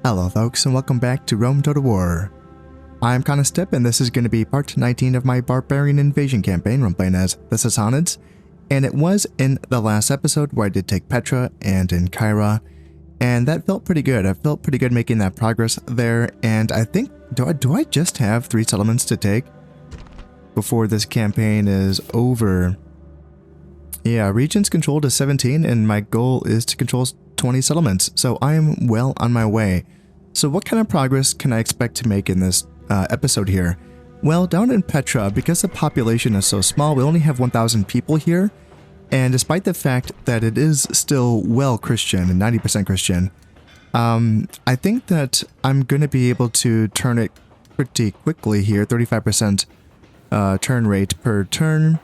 Hello folks and welcome back to Rome Total War. I'm Step and this is going to be part 19 of my Barbarian invasion campaign where I'm playing as the Sassanids. And it was in the last episode where I did take Petra and in Kyra, and that felt pretty good. I felt pretty good making that progress there, and I think, do I just have 3 settlements to take before this campaign is over? Yeah, regions controlled is 17 and my goal is to control 20 settlements, so I am well on my way. So what kind of progress can I expect to make in this episode here? Well, down in Petra, because the population is so small, we only have 1,000 people here, and despite the fact that it is still well Christian and 90% Christian, I think that I'm going to be able to turn it pretty quickly here, 35% turn rate per turn,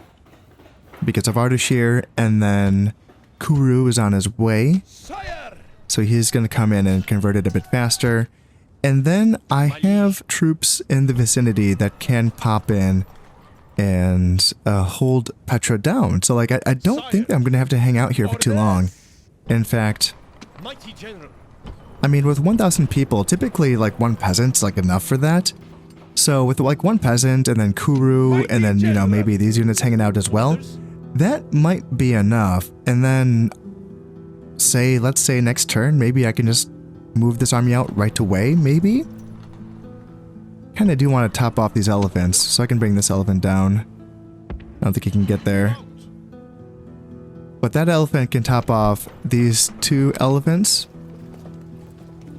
because of Ardashir, and then Kuru is on his way, so he's going to come in and convert it a bit faster. And then I have troops in the vicinity that can pop in and hold Petra down. So like I don't think that I'm going to have to hang out here for too long. In fact, I mean, with 1,000 people, typically like one peasant's like enough for that. So with like one peasant and then Kuru and then, you know, maybe these units hanging out as well, that might be enough. And then let's say next turn, maybe I can just move this army out right away, maybe? Kind of do want to top off these elephants, so I can bring this elephant down. I don't think he can get there. But that elephant can top off these 2 elephants.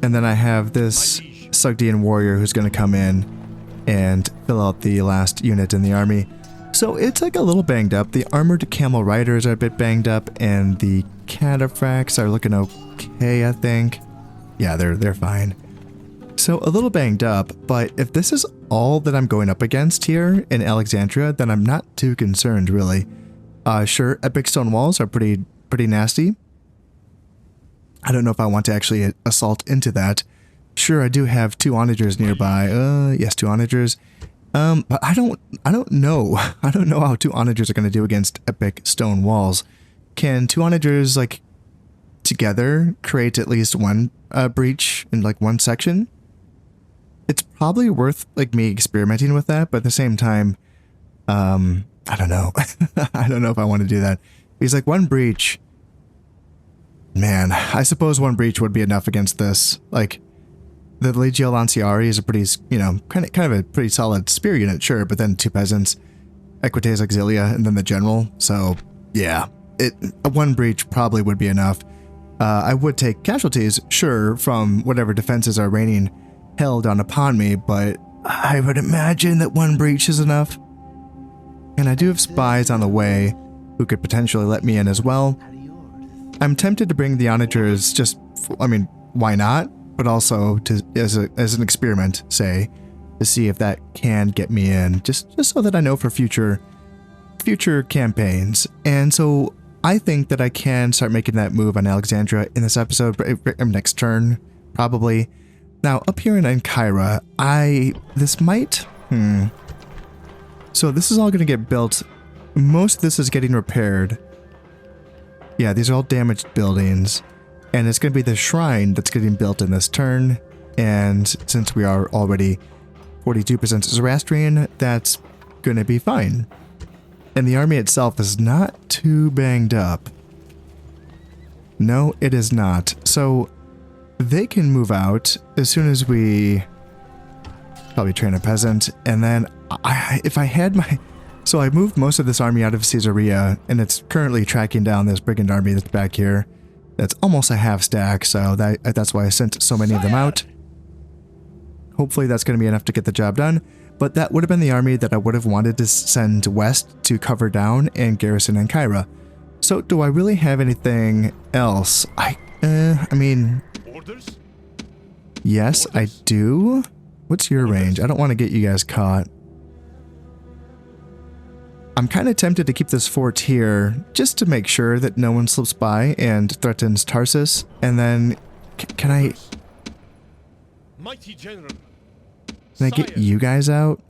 And then I have this Sugdian warrior who's going to come in and fill out the last unit in the army. So it's like a little banged up. The armored camel riders are a bit banged up, and the cataphracts are looking okay, I think. Yeah, they're fine. So a little banged up, but if this is all that I'm going up against here in Alexandria, then I'm not too concerned, really. Sure, epic stone walls are pretty nasty. I don't know if I want to actually assault into that. Sure, I do have 2 onagers nearby. Yes, 2 onagers. But I don't know. I don't know how 2 onagers are going to do against epic stone walls. Can 2 onagers, like, together create at least one breach in, like, one section? It's probably worth, like, me experimenting with that, but at the same time, I don't know. I don't know if I want to do that. Because, like, one breach, man, I suppose one breach would be enough against this. Like, the Legio Lanciari is a pretty, you know, kind of a pretty solid spear unit, sure, but then 2 peasants, Equites Auxilia, and then the general. So, yeah, one breach probably would be enough. I would take casualties, sure, from whatever defenses are raining hell down upon me, but I would imagine that one breach is enough. And I do have spies on the way who could potentially let me in as well. I'm tempted to bring the onagers just, I mean, why not? But also to as an experiment, say, to see if that can get me in, just so that I know for future campaigns. And so I think that I can start making that move on Alexandria in this episode, next turn, probably. Now, up here in Kyra, this might, So this is all going to get built. Most of this is getting repaired. Yeah, these are all damaged buildings. And it's going to be the shrine that's getting built in this turn. And since we are already 42% Zoroastrian, that's going to be fine. And the army itself is not too banged up. No, it is not. So they can move out as soon as we probably train a peasant. And then if I had my... So I moved most of this army out of Caesarea, and it's currently tracking down this brigand army that's back here. That's almost a half stack, so that's why I sent so many of them out. Hopefully that's going to be enough to get the job done. But that would have been the army that I would have wanted to send west to cover down and garrison in Kyra. So do I really have anything else? I mean... Orders? Yes, I do. What's your range? I don't want to get you guys caught. I'm kind of tempted to keep this fort here just to make sure that no one slips by and threatens Tarsus. And then, can I get you guys out?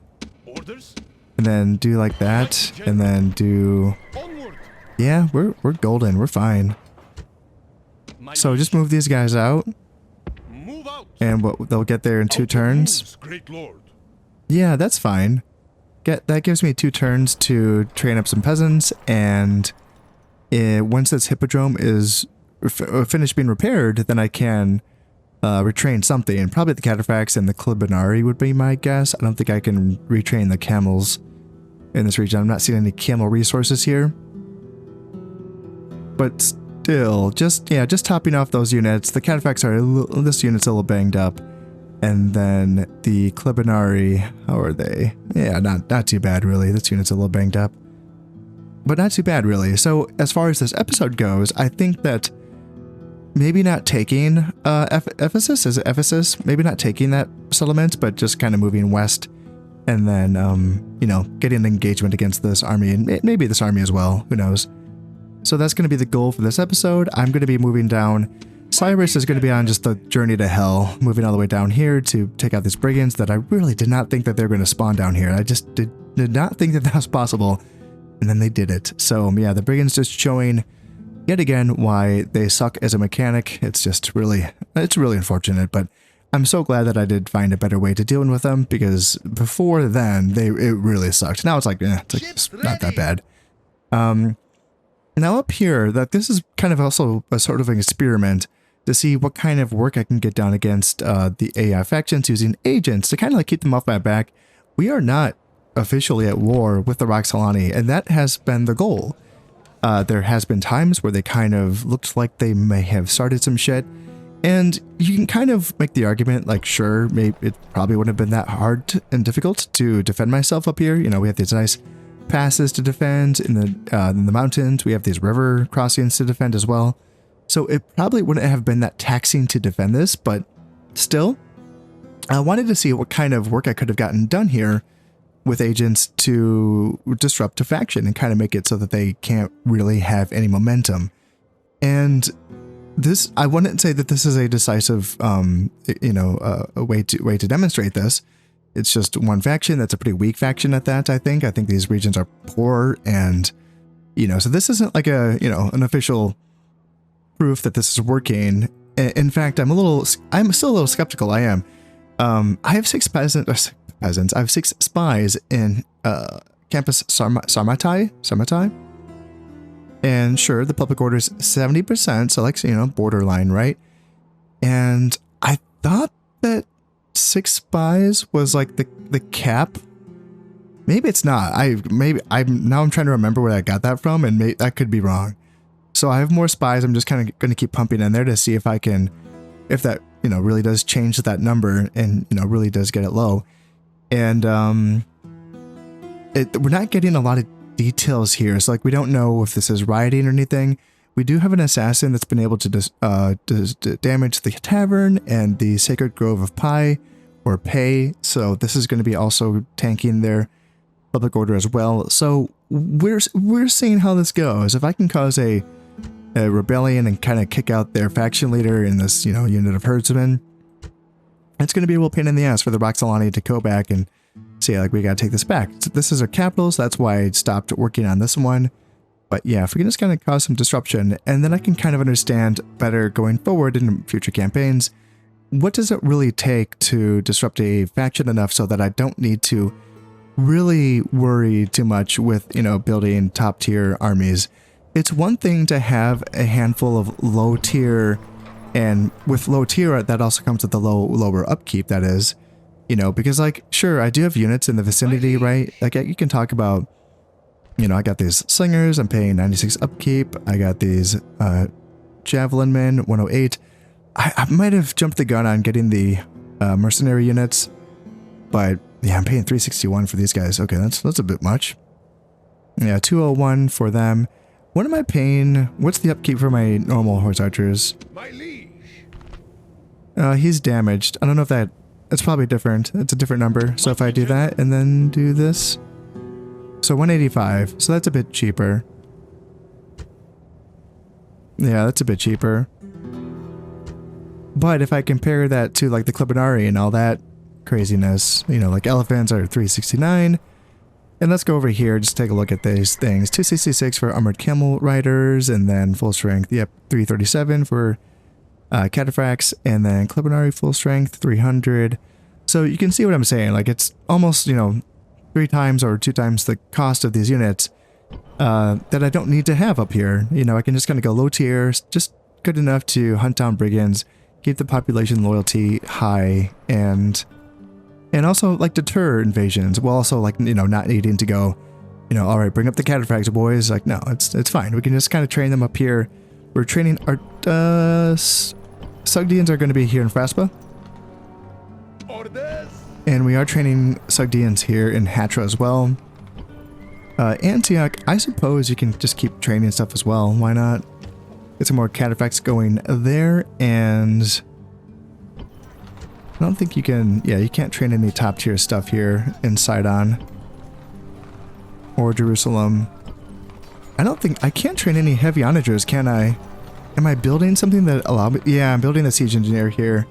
Orders? And then do like that, and then do... Yeah, we're golden, we're fine. So just move these guys out. And they'll get there in 2 turns. Great Lord. Yeah, that's fine. That gives me 2 turns to train up some peasants, and once this hippodrome is finished being repaired, then I can retrain something. Probably the cataphracts and the clibinari would be my guess. I don't think I can retrain the camels in this region. I'm not seeing any camel resources here. But still, just topping off those units. The cataphracts this unit's a little banged up. And then the clibinari, how are they? Yeah, not too bad really. This unit's a little banged up. But not too bad really. So as far as this episode goes, I think that maybe not taking Ephesus, is it Ephesus? Maybe not taking that settlement, but just kind of moving west. And then, you know, getting an engagement against this army, and maybe this army as well, who knows. So that's going to be the goal for this episode. I'm going to be moving down. Cyrus is going to be on just the journey to hell, moving all the way down here to take out these brigands that I really did not think that they were going to spawn down here. I just did not think that was possible, and then they did it. So yeah, the brigands just showing yet again why they suck as a mechanic. It's really unfortunate, but I'm so glad that I did find a better way to dealing with them, because before then it really sucked. Now it's like, it's not that bad. Now up here, this is kind of also a sort of an experiment to see what kind of work I can get done against the AI factions using agents to kind of like keep them off my back. We are not officially at war with the Roxolani, and that has been the goal. There has been times where they kind of looked like they may have started some shit, and you can kind of make the argument like, sure, maybe it probably wouldn't have been that hard and difficult to defend myself up here. You know, we have these nice passes to defend in the mountains. We have these river crossings to defend as well. So it probably wouldn't have been that taxing to defend this, but still, I wanted to see what kind of work I could have gotten done here with agents to disrupt a faction and kind of make it so that they can't really have any momentum. And this, I wouldn't say that this is a decisive, a way to demonstrate this. It's just one faction that's a pretty weak faction at that, I think. I think these regions are poor, and, you know, so this isn't like an official proof that this is working. In fact, I'm still a little skeptical. I am. I have 6 peasants. I have 6 spies in Campus Sarmatai. And sure, the public order is 70%, so like, borderline, right? And I thought that 6 spies was like the cap. Maybe it's not. I'm trying to remember where I got that from, and that could be wrong. So I have more spies. I'm just kind of going to keep pumping in there to see if that really does change that number and really does get it low. And we're not getting a lot of details here. So like, we don't know if this is rioting or anything. We do have an assassin that's been able to damage the tavern and the Sacred Grove of Pi, or Pei. So this is going to be also tanking their public order as well. So we're seeing how this goes. If I can cause a rebellion and kind of kick out their faction leader in this unit of herdsmen, it's going to be a real pain in the ass for the Roxolani to go back and say, like, we got to take this back. So this is our capital, so that's why I stopped working on this one. But yeah, if we can just kind of cause some disruption, and then I can kind of understand better going forward in future campaigns, what does it really take to disrupt a faction enough so that I don't need to really worry too much with, building top tier armies. It's one thing to have a handful of low tier, and with low tier, that also comes with the lower upkeep, that is, because like, sure, I do have units in the vicinity, right? Like, you can talk about, I got these slingers, I'm paying 96 upkeep. I got these javelin men, 108. I might have jumped the gun on getting the mercenary units, but yeah, I'm paying 361 for these guys. Okay, that's a bit much. Yeah, 201 for them. What am I paying? What's the upkeep for my normal horse archers? My liege. He's damaged. I don't know if it's probably different. It's a different number. So if I do that and then do this, so 185. So that's a bit cheaper. Yeah, that's a bit cheaper. But if I compare that to like the Clibinari and all that craziness, like elephants are 369. And let's go over here, just take a look at these things. 266 for armored camel riders, and then full strength, yep, 337 for Cataphracts, and then Clibonari full strength 300. So you can see what I'm saying. Like it's almost, you know, 3 times or 2 times the cost of these units that I don't need to have up here. You know, I can just kind of go low tier, just good enough to hunt down brigands, keep the population loyalty high, and also like deter invasions, while also like, you know, not needing to go, you know, all right, bring up the Cataphracts, boys. Like, no, it's fine. We can just kind of train them up here. We're training our Sugdians are going to be here in Fraspa. And we are training Sugdians here in Hatra as well. Antioch, I suppose you can just keep training stuff as well. Why not? Get some more Cataphracts going there, and I don't think you can, yeah, you can't train any top tier stuff here in Sidon or Jerusalem. I don't think, I can't train any heavy onagers, can I? Am I building something that allow me? Yeah, I'm building a siege engineer here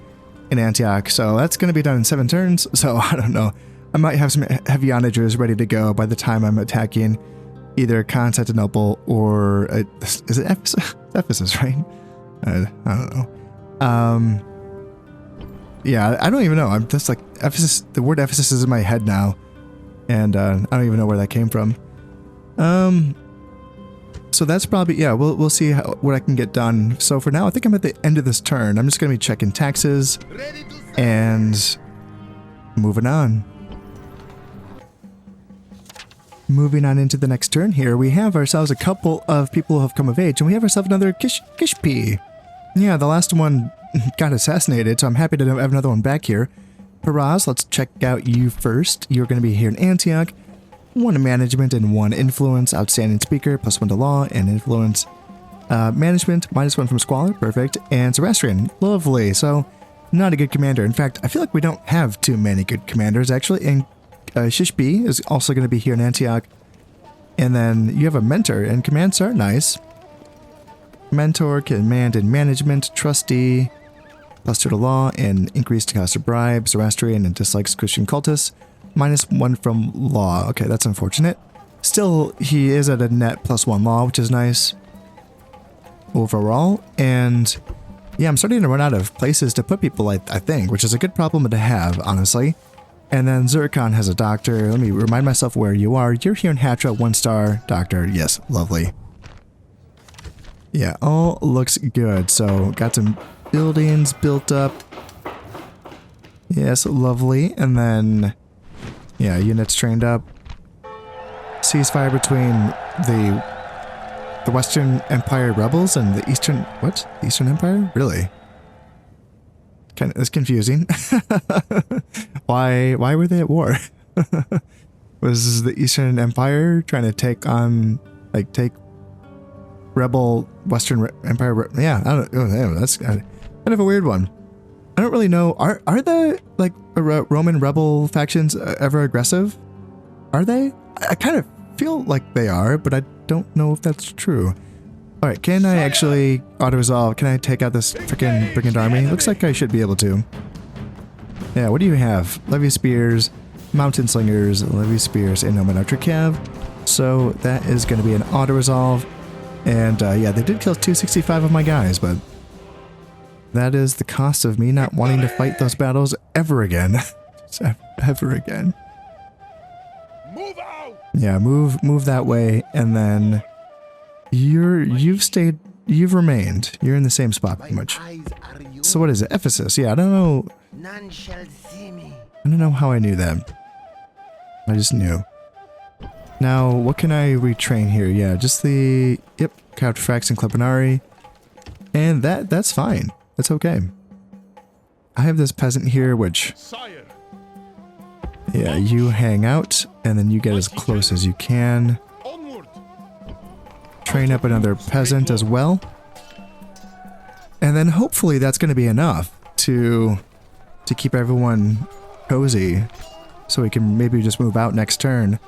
in Antioch, so that's going to be done in 7 turns, so I don't know. I might have some heavy onagers ready to go by the time I'm attacking either Constantinople or, is it Ephesus? Ephesus, right? I don't know. Yeah, I don't even know. I'm just like, Ephesus, the word Ephesus is in my head now, and I don't even know where that came from. So that's probably, yeah, we'll see what I can get done. So for now, I think I'm at the end of this turn. I'm just going to be checking taxes and moving on. Moving on into the next turn here, we have ourselves a couple of people who have come of age, and we have ourselves another Kishpi. Yeah, the last one got assassinated, so I'm happy to have another one back here. Paraz, let's check out you first. You're going to be here in Antioch. 1 management and 1 influence. Outstanding speaker, +1 to law and influence. Management, -1 from squalor, perfect. And Zoroastrian, lovely. So, not a good commander. In fact, I feel like we don't have too many good commanders, actually. And Shishbi is also going to be here in Antioch. And then you have a mentor, and commands are nice. Mentor, command and management, trustee, +2 to law, and increased cost of bribes, Zoroastrian, and dislikes Christian cultists, -1 from law. Okay, that's unfortunate. Still, he is at a net +1 law, which is nice overall. And yeah, I'm starting to run out of places to put people, I think, which is a good problem to have, honestly. And then Zircon has a doctor. Let me remind myself where you are. You're here in Hatra, 1-star doctor. Yes, lovely. Yeah, all looks good. So, got some buildings built up. Yes, lovely. And then, yeah, units trained up. Ceasefire between the Western Empire rebels and the Eastern... What? The Eastern Empire? Really? It's confusing. Why were they at war? Was the Eastern Empire trying to take on, like, take rebel Western Empire? Yeah, I don't know. That's kind of a weird one. I don't really know. Are the, like, Roman rebel factions ever aggressive? Are they? I kind of feel like they are, but I don't know if that's true. Alright, can I actually auto-resolve? Can I take out this freaking brigand army? Looks like I should be able to. Yeah, what do you have? Levy spears, mountain slingers, levy spears, and no archer cav. So that is going to be an auto-resolve. And yeah, they did kill 265 of my guys, but that is the cost of me not wanting to fight those battles ever again. Ever again. Move out! Yeah, move that way, and then you've remained. You're in the same spot pretty much. So what is it? Ephesus. Yeah, I don't know. None shall see me. I don't know how I knew that. I just knew. Now, what can I retrain here? Yeah, just the Cataphracts and Clibonari. And that's fine. That's okay. I have this peasant here, which... Sire. Yeah, you hang out, and then you get as close as you can. Onward. Train up another peasant as well. And then hopefully that's going to be enough to keep everyone cozy. So we can maybe just move out next turn.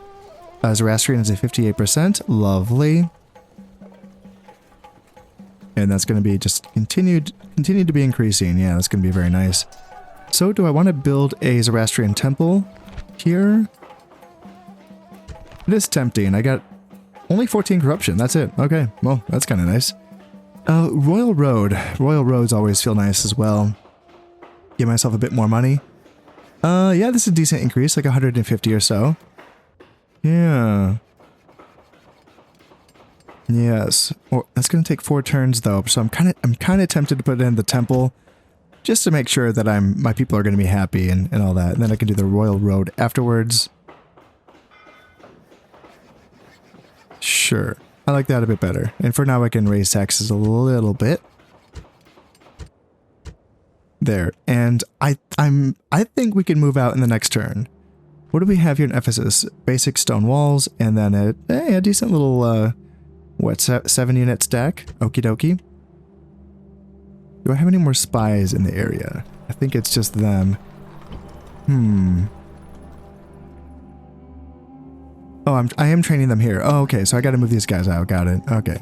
Zoroastrian is at 58%. Lovely. And that's going to be just continue to be increasing. Yeah, that's going to be very nice. So do I want to build a Zoroastrian temple here? It is tempting. I got only 14 corruption. That's it. Okay, well, that's kind of nice. Royal Road. Royal Roads always feel nice as well. Give myself a bit more money. Yeah, this is a decent increase, like 150 or so. Yeah. Yes. Well, that's gonna take 4 turns though, so I'm kind of tempted to put in the temple, just to make sure that my people are gonna be happy and all that. And then I can do the Royal Road afterwards. Sure. I like that a bit better. And for now I can raise taxes a little bit. There. And I think we can move out in the next turn. What do we have here in Ephesus? Basic stone walls, and then a decent little, 7 unit stack? Okie dokie. Do I have any more spies in the area? I think it's just them. Oh, I am training them here. Oh, okay, so I gotta move these guys out. Got it. Okay.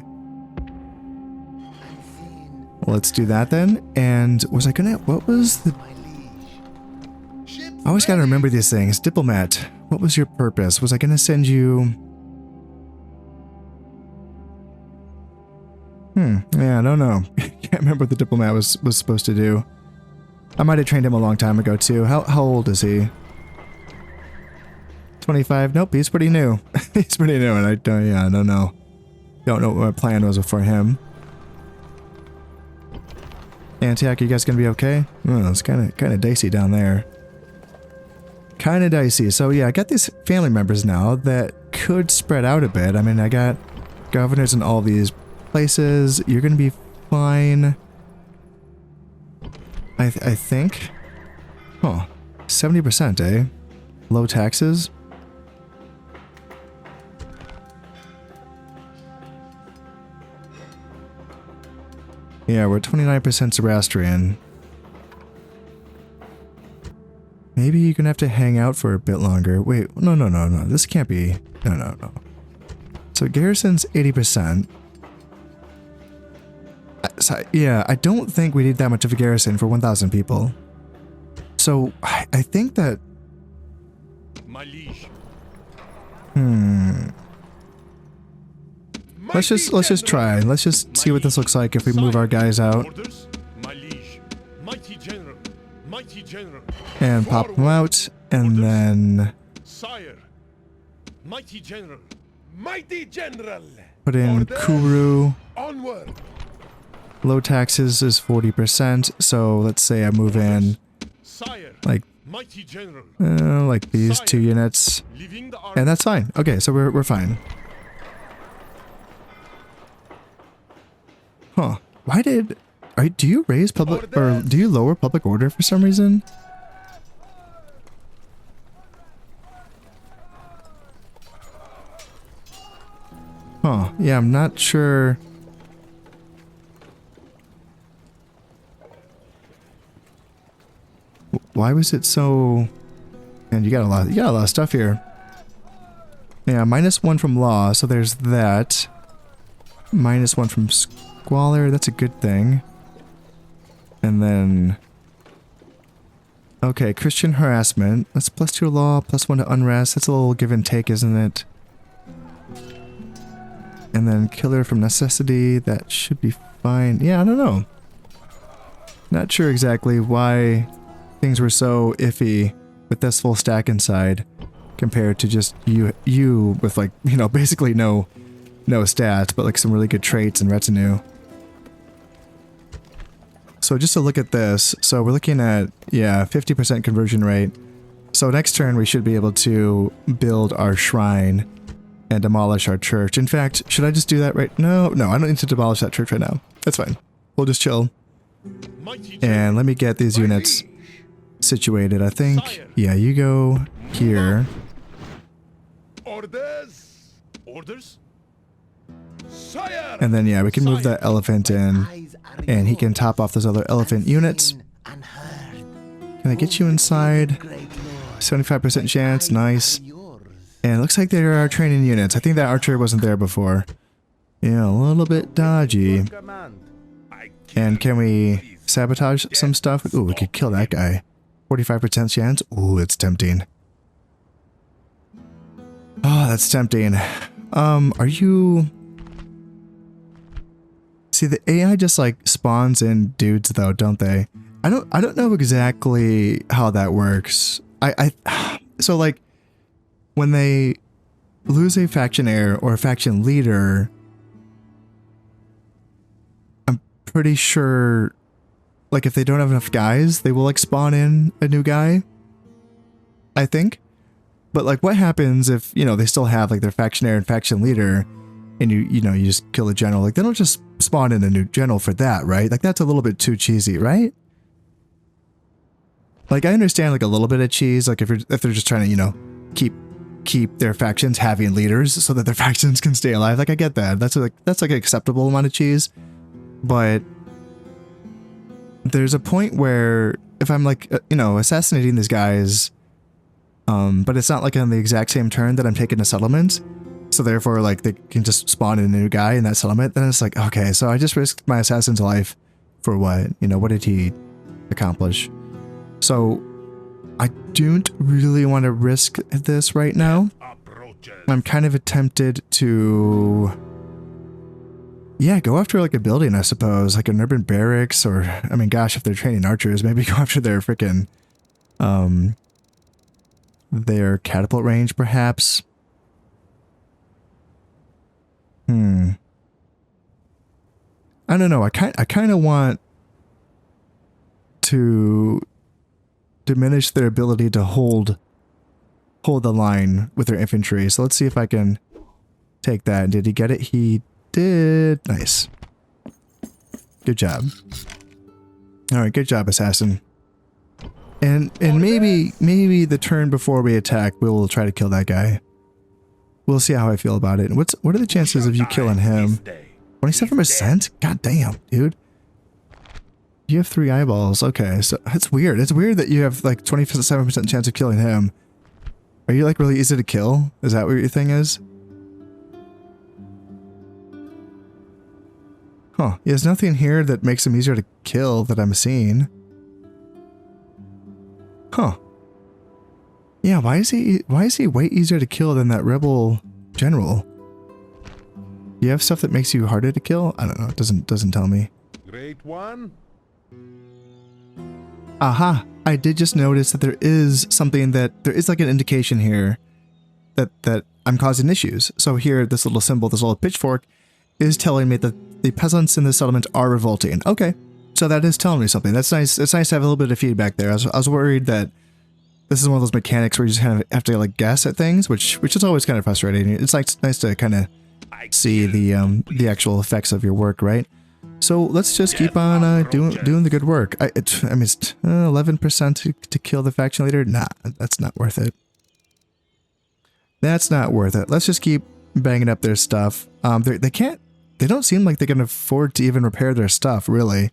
Well, let's do that then. And was I gonna... What was the... I always gotta remember these things. Diplomat. What was your purpose? Was I gonna send you... Yeah, I don't know. Can't remember what the diplomat was supposed to do. I might have trained him a long time ago too. How old is he? 25? Nope, he's pretty new. He's pretty new, and I don't know. Don't know what my plan was for him. Antioch, you guys gonna be okay? Oh, it's kind of dicey down there. Kind of dicey. So yeah, I got these family members now that could spread out a bit. I mean, I got governors in all these places. You're gonna be fine. I think. Oh, 70%, eh? Low taxes. Yeah, we're 29% Zoroastrian. Maybe you're gonna have to hang out for a bit longer. Wait, no. This can't be. No. So garrison's 80%. So, yeah, I don't think we need that much of a garrison for 1,000 people. So I think that. My liege. Let's just try. Let's just see what this looks like if we move our guys out. My liege. Mighty general. Mighty general. And pop them out, and then Sire. Mighty general. Mighty general. put in Kuru. Onward. Low taxes is 40%, so let's say I move in Sire. like Mighty general. like these 2 units, Leaving the army. and that's fine. Okay, so we're fine. Huh? Why did? Do you raise public or do you lower public order for some reason? Huh? Yeah, I'm not sure. Why was it so? Man, you got a lot of stuff here. Yeah, -1 from law, so there's that. -1 from squalor, that's a good thing. And then okay, Christian harassment. That's +2 law, +1 to unrest. That's a little give and take, isn't it? And then killer from necessity, that should be fine. Yeah, I don't know. Not sure exactly why things were so iffy with this full stack inside compared to just you with, like, you know, basically no stats, but like some really good traits and retinue. So just to look at this, so we're looking at, yeah, 50% conversion rate. So next turn we should be able to build our shrine and demolish our church. In fact, should I just do that right? No, I don't need to demolish that church right now. That's fine. We'll just chill. And let me get these units situated. I think, yeah, you go here. Orders. Orders. Sire. And then, yeah, we can move that elephant in, and he can top off those other elephant units. Can I get you inside? 75% chance, nice. And it looks like there are training units. I think that archer wasn't there before. Yeah, a little bit dodgy. And can we sabotage some stuff? Ooh, we could kill that guy. 45% chance. Ooh, it's tempting. Oh, that's tempting. Are you... See, the AI just like spawns in dudes though, don't they? I don't know exactly how that works. So like when they lose a faction heir or a faction leader, I'm pretty sure like if they don't have enough guys, they will like spawn in a new guy, I think. But like what happens if, you know, they still have like their faction heir and faction leader and you just kill a general? Like they don't just spawn in a new general for that, right? Like that's a little bit too cheesy, right? Like I understand like a little bit of cheese, like if they're just trying to, you know, keep their factions having leaders so that their factions can stay alive. Like I get that. That's like an acceptable amount of cheese. But there's a point where if I'm like, you know, assassinating these guys, but it's not like on the exact same turn that I'm taking a settlement, so therefore like they can just spawn in a new guy in that settlement, then it's like, okay, so I just risked my assassin's life for what? You know, what did he accomplish? So I don't really want to risk this right now. I'm kind of tempted to, yeah, go after like a building, I suppose, like an urban barracks, or, I mean, gosh, if they're training archers, maybe go after their freaking, their catapult range, perhaps. I don't know. I kind of want to diminish their ability to hold the line with their infantry. So let's see if I can take that. Did he get it? He did. Nice. Good job. All right, good job, assassin. And maybe the turn before we attack, we'll try to kill that guy. We'll see how I feel about it. What are the chances of you killing him? 27%? God damn, dude. You have 3 eyeballs. Okay, so it's weird. It's weird that you have like 27% chance of killing him. Are you like really easy to kill? Is that what your thing is? Huh. Yeah, there's nothing here that makes him easier to kill that I'm seeing. Huh. Yeah, why is he way easier to kill than that rebel general? Do you have stuff that makes you harder to kill? I don't know. It doesn't tell me. Great one. Aha! I did just notice that there is something that there is like an indication here that I'm causing issues. So here, this little symbol, this little pitchfork, is telling me that the peasants in the settlement are revolting. Okay, so that is telling me something. That's nice. It's nice to have a little bit of feedback there. I was worried that this is one of those mechanics where you just kind of have to like guess at things, which is always kind of frustrating. It's like nice to kind of see the actual effects of your work, right? So let's just keep on doing the good work. I mean, it's 11% to kill the faction leader. Nah, that's not worth it. That's not worth it. Let's just keep banging up their stuff. They don't seem like they can afford to even repair their stuff, really.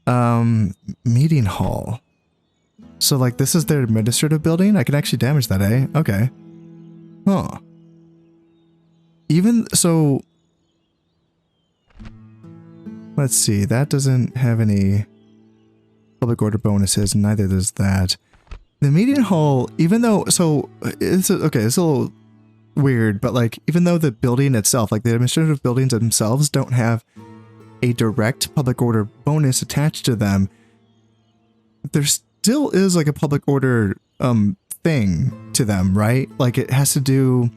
Meeting hall. So like this is their administrative building? I can actually damage that, eh? Okay. Huh. Even so, let's see, that doesn't have any public order bonuses, and neither does that. The meeting hall, even though, so it's okay, it's a little weird, but like even though the building itself, like the administrative buildings themselves don't have a direct public order bonus attached to them, there still is like a public order thing to them, right? Like it has to do,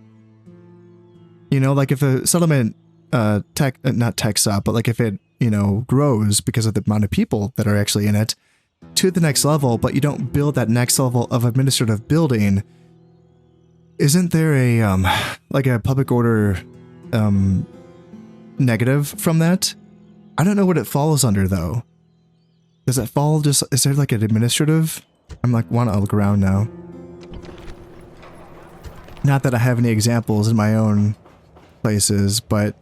you know, like if a settlement not techs up, but like if it, you know, grows because of the amount of people that are actually in it to the next level, but you don't build that next level of administrative building, isn't there a like a public order negative from that? I don't know what it falls under though. Does it fall just, is there like an administrative? I'm like, want to look around now. Not that I have any examples in my own places, but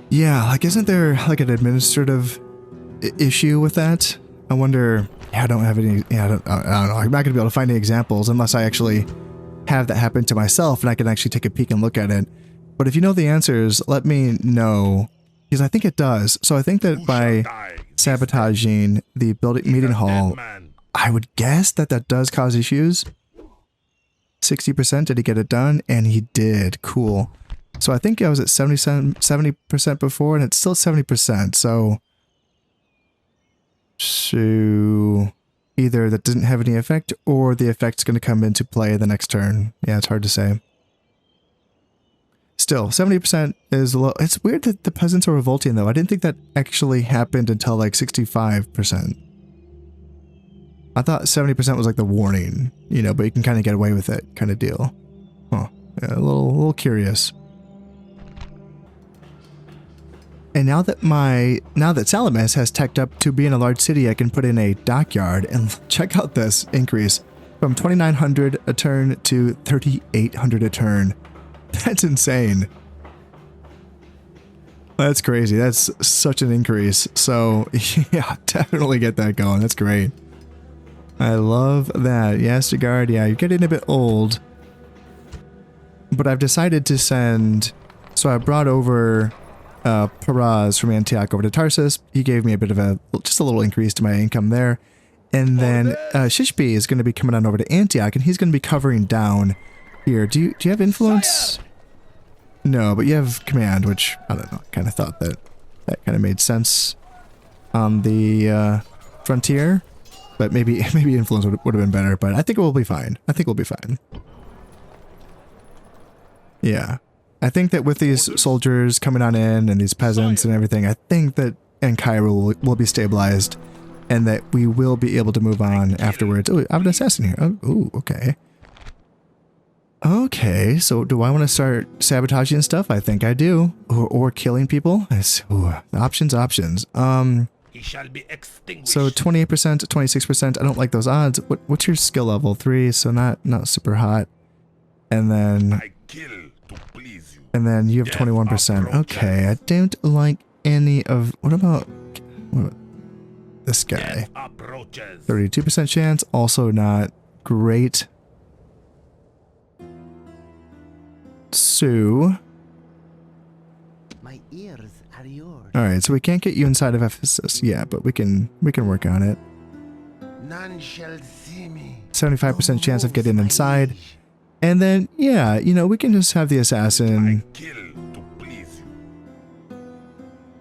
yeah, like isn't there like an administrative issue with that? I wonder. Yeah, I don't have any. Yeah, I don't know. I'm not gonna be able to find any examples unless I actually have that happen to myself and I can actually take a peek and look at it. But if you know the answers, let me know, because I think it does. So I think that by sabotaging the meeting hall, I would guess that that does cause issues. 60%, did he get it done? And he did. Cool. So I think I was at 70% before, and it's still 70%. So either that doesn't have any effect, or the effect's going to come into play the next turn. Yeah, it's hard to say. Still, 70% is low. It's weird that the peasants are revolting, though. I didn't think that actually happened until like 65%. I thought 70% was like the warning, you know, but you can kind of get away with it kind of deal. Huh. Yeah, a little curious. And now that Salamis has teched up to being a large city, I can put in a dockyard, and check out this increase from 2,900 a turn to 3,800 a turn. That's insane. That's crazy. That's such an increase. So yeah, definitely get that going. That's great. I love that. Yes, Sigard, yeah, you're getting a bit old. But I've decided to send, so I brought over Paraz from Antioch over to Tarsus. He gave me a bit of just a little increase to my income there. And then Shishbi is going to be coming on over to Antioch, and he's going to be covering down here. Do you have influence? No, but you have command, which, I don't know, I kind of thought that kind of made sense on the frontier. But maybe influence would have been better, but I think it will be fine. I think we'll be fine. Yeah. I think that with these soldiers coming on in and these peasants and everything, I think that Cairo will be stabilized and that we will be able to move on afterwards. Oh, I have an assassin here. Oh, okay. Okay, so do I want to start sabotaging stuff? I think I do. Or killing people? Options. He shall be extinguished. So 28%, 26%. I don't like those odds. What's your skill level? 3, so not super hot. And then I kill to please you. And then you have 21%. Okay, I don't like any of. What about this guy? 32% chance. Also not great. So my ears are yours. All right, so we can't get you inside of Ephesus. Yeah, but we can work on it. None shall see me. 75% chance of getting inside. And then, yeah, you know, we can just have the assassin.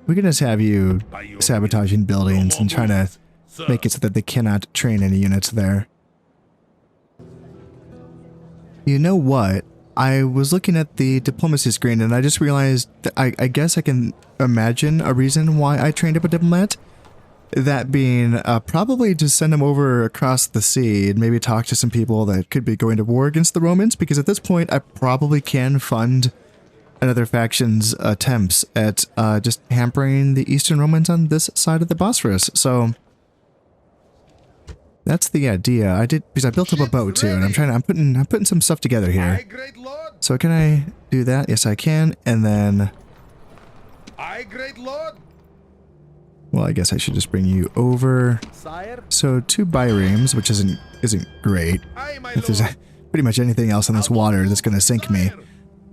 We can just have you sabotaging buildings and trying to make it so that they cannot train any units there. You know what? I was looking at the diplomacy screen and I just realized that I guess I can imagine a reason why I trained up a diplomat. That being probably to send them over across the sea and maybe talk to some people that could be going to war against the Romans, because at this point I probably can fund another faction's attempts at just hampering the Eastern Romans on this side of the Bosphorus. So that's the idea. I did, because I built up a boat too, and I'm putting some stuff together here. So can I do that? Yes, I can. And then, well, I guess I should just bring you over. So 2 biremes, which isn't great. If there's pretty much anything else in this water that's going to sink me.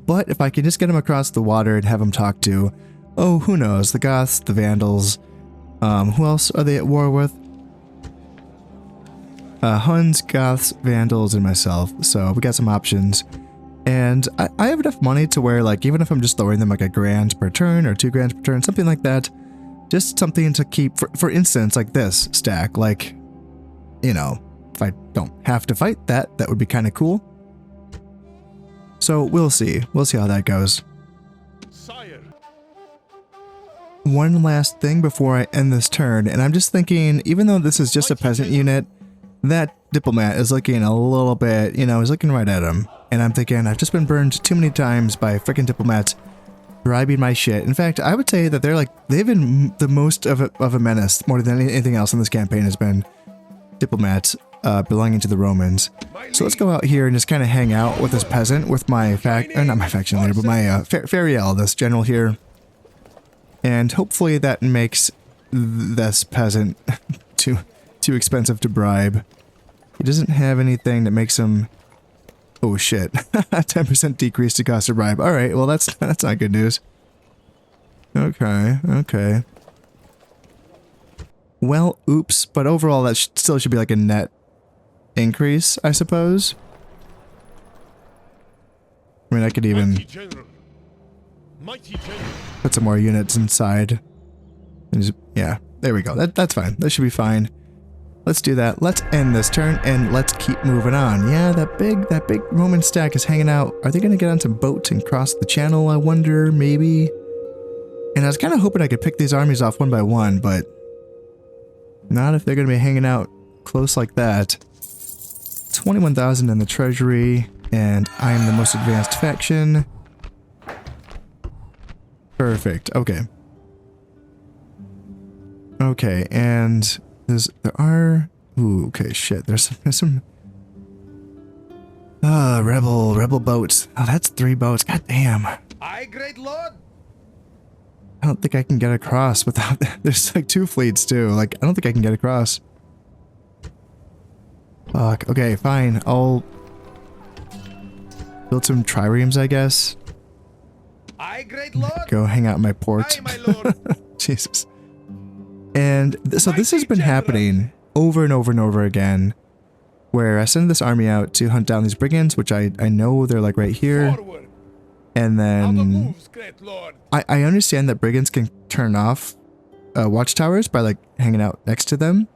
But if I can just get them across the water and have them talk to, oh, who knows, the Goths, the Vandals. Who else are they at war with? Huns, Goths, Vandals, and myself. So we got some options. And I have enough money to where, like, even if I'm just throwing them like $1,000 per turn or $2,000 per turn, something like that, just something to keep, for instance, like this stack, like, you know, if I don't have to fight that, that would be kind of cool. So we'll see. We'll see how that goes. Sire. One last thing before I end this turn, and I'm just thinking, even though this is just a peasant unit, that diplomat is looking a little bit, you know, he's looking right at him. And I'm thinking, I've just been burned too many times by freaking diplomats bribing my shit. In fact, I would say that they've been the most of a menace, more than anything else in this campaign has been diplomats belonging to the Romans. So let's go out here and just kind of hang out with this peasant, with my not my faction leader, but my Fariel, this general here. And hopefully that makes this peasant too expensive to bribe. He doesn't have anything that makes him. Oh shit, 10% decrease to cost of bribe. All right, well that's not good news. Okay. Well, oops, but overall that still should be like a net increase, I suppose. I mean, I could even Mighty General. Put some more units inside. And just, yeah, there we go. That's fine. That should be fine. Let's do that. Let's end this turn and let's keep moving on. Yeah, that big Roman stack is hanging out. Are they going to get on some boats and cross the channel, I wonder? Maybe. And I was kind of hoping I could pick these armies off one by one, but not if they're going to be hanging out close like that. 21,000 in the treasury, and I am the most advanced faction. Perfect. Okay. Okay, and there are... Ooh, okay, shit. There's some... rebel boats. Oh, that's 3 boats. God damn. Aye, great lord. I don't think I can get across without... There's like 2 fleets too. Like, I don't think I can get across. Fuck. Okay, fine. I'll build some triremes, I guess. Aye, great lord. Go hang out in my port. Aye, my lord. Jesus. And so this has been happening over and over and over again, where I send this army out to hunt down these brigands, which I know they're like right here. Forward. And How the then moves, great lord. I understand that brigands can turn off watchtowers by like hanging out next to them.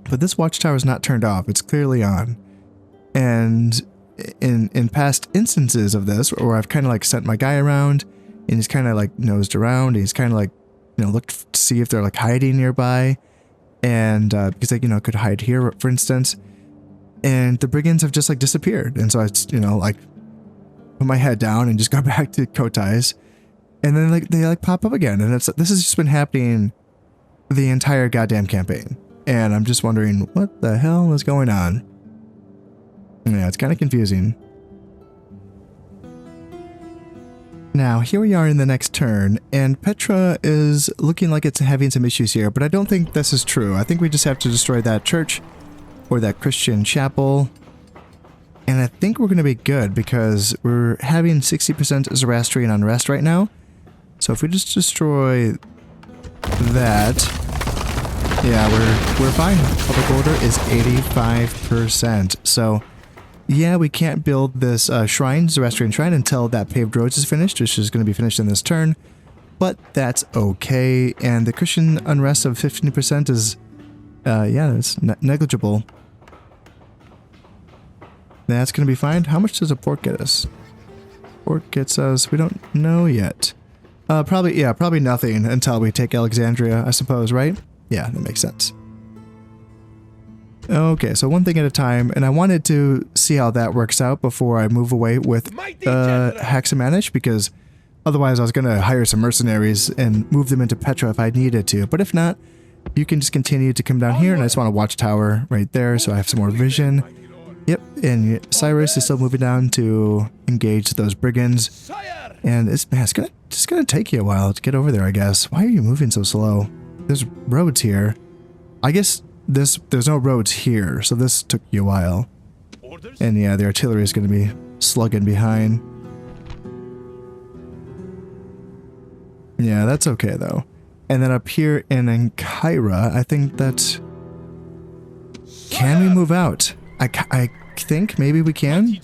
But this watchtower is not turned off. It's clearly on. And in past instances of this, where I've kind of like sent my guy around and he's kind of like nosed around, and he's kind of like, you know, looked to see if they're like hiding nearby. And because they, you know, could hide here, for instance. And the brigands have just like disappeared. And so I, you know, like put my head down and just go back to Kotais. And then like they like pop up again. And this has just been happening the entire goddamn campaign. And I'm just wondering what the hell is going on. Yeah, it's kind of confusing. Now, here we are in the next turn, and Petra is looking like it's having some issues here, but I don't think this is true. I think we just have to destroy that church, or that Christian chapel, and I think we're going to be good, because we're having 60% Zoroastrian unrest right now. So if we just destroy that, yeah, we're fine. Public order is 85%. So yeah, we can't build this shrine, Zoroastrian shrine, until that paved roads is finished, which is going to be finished in this turn. But that's okay. And the Christian unrest of 15% is, yeah, it's negligible. That's going to be fine. How much does a port get us? Port gets us, we don't know yet. Probably nothing until we take Alexandria, I suppose, right? Yeah, that makes sense. Okay, so one thing at a time, and I wanted to see how that works out before I move away with Haxamanish, because otherwise I was going to hire some mercenaries and move them into Petra if I needed to. But if not, you can just continue to come down here, and I just want a watchtower right there, so I have some more vision. Yep, and Cyrus is still moving down to engage those brigands. And it's gonna take you a while to get over there, I guess. Why are you moving so slow? There's roads here. I guess there's no roads here, so this took you a while. Orders? And yeah, the artillery is gonna be slugging behind. Yeah, that's okay though. And then up here in Ankyra, I think that... Can we move out? I think maybe we can.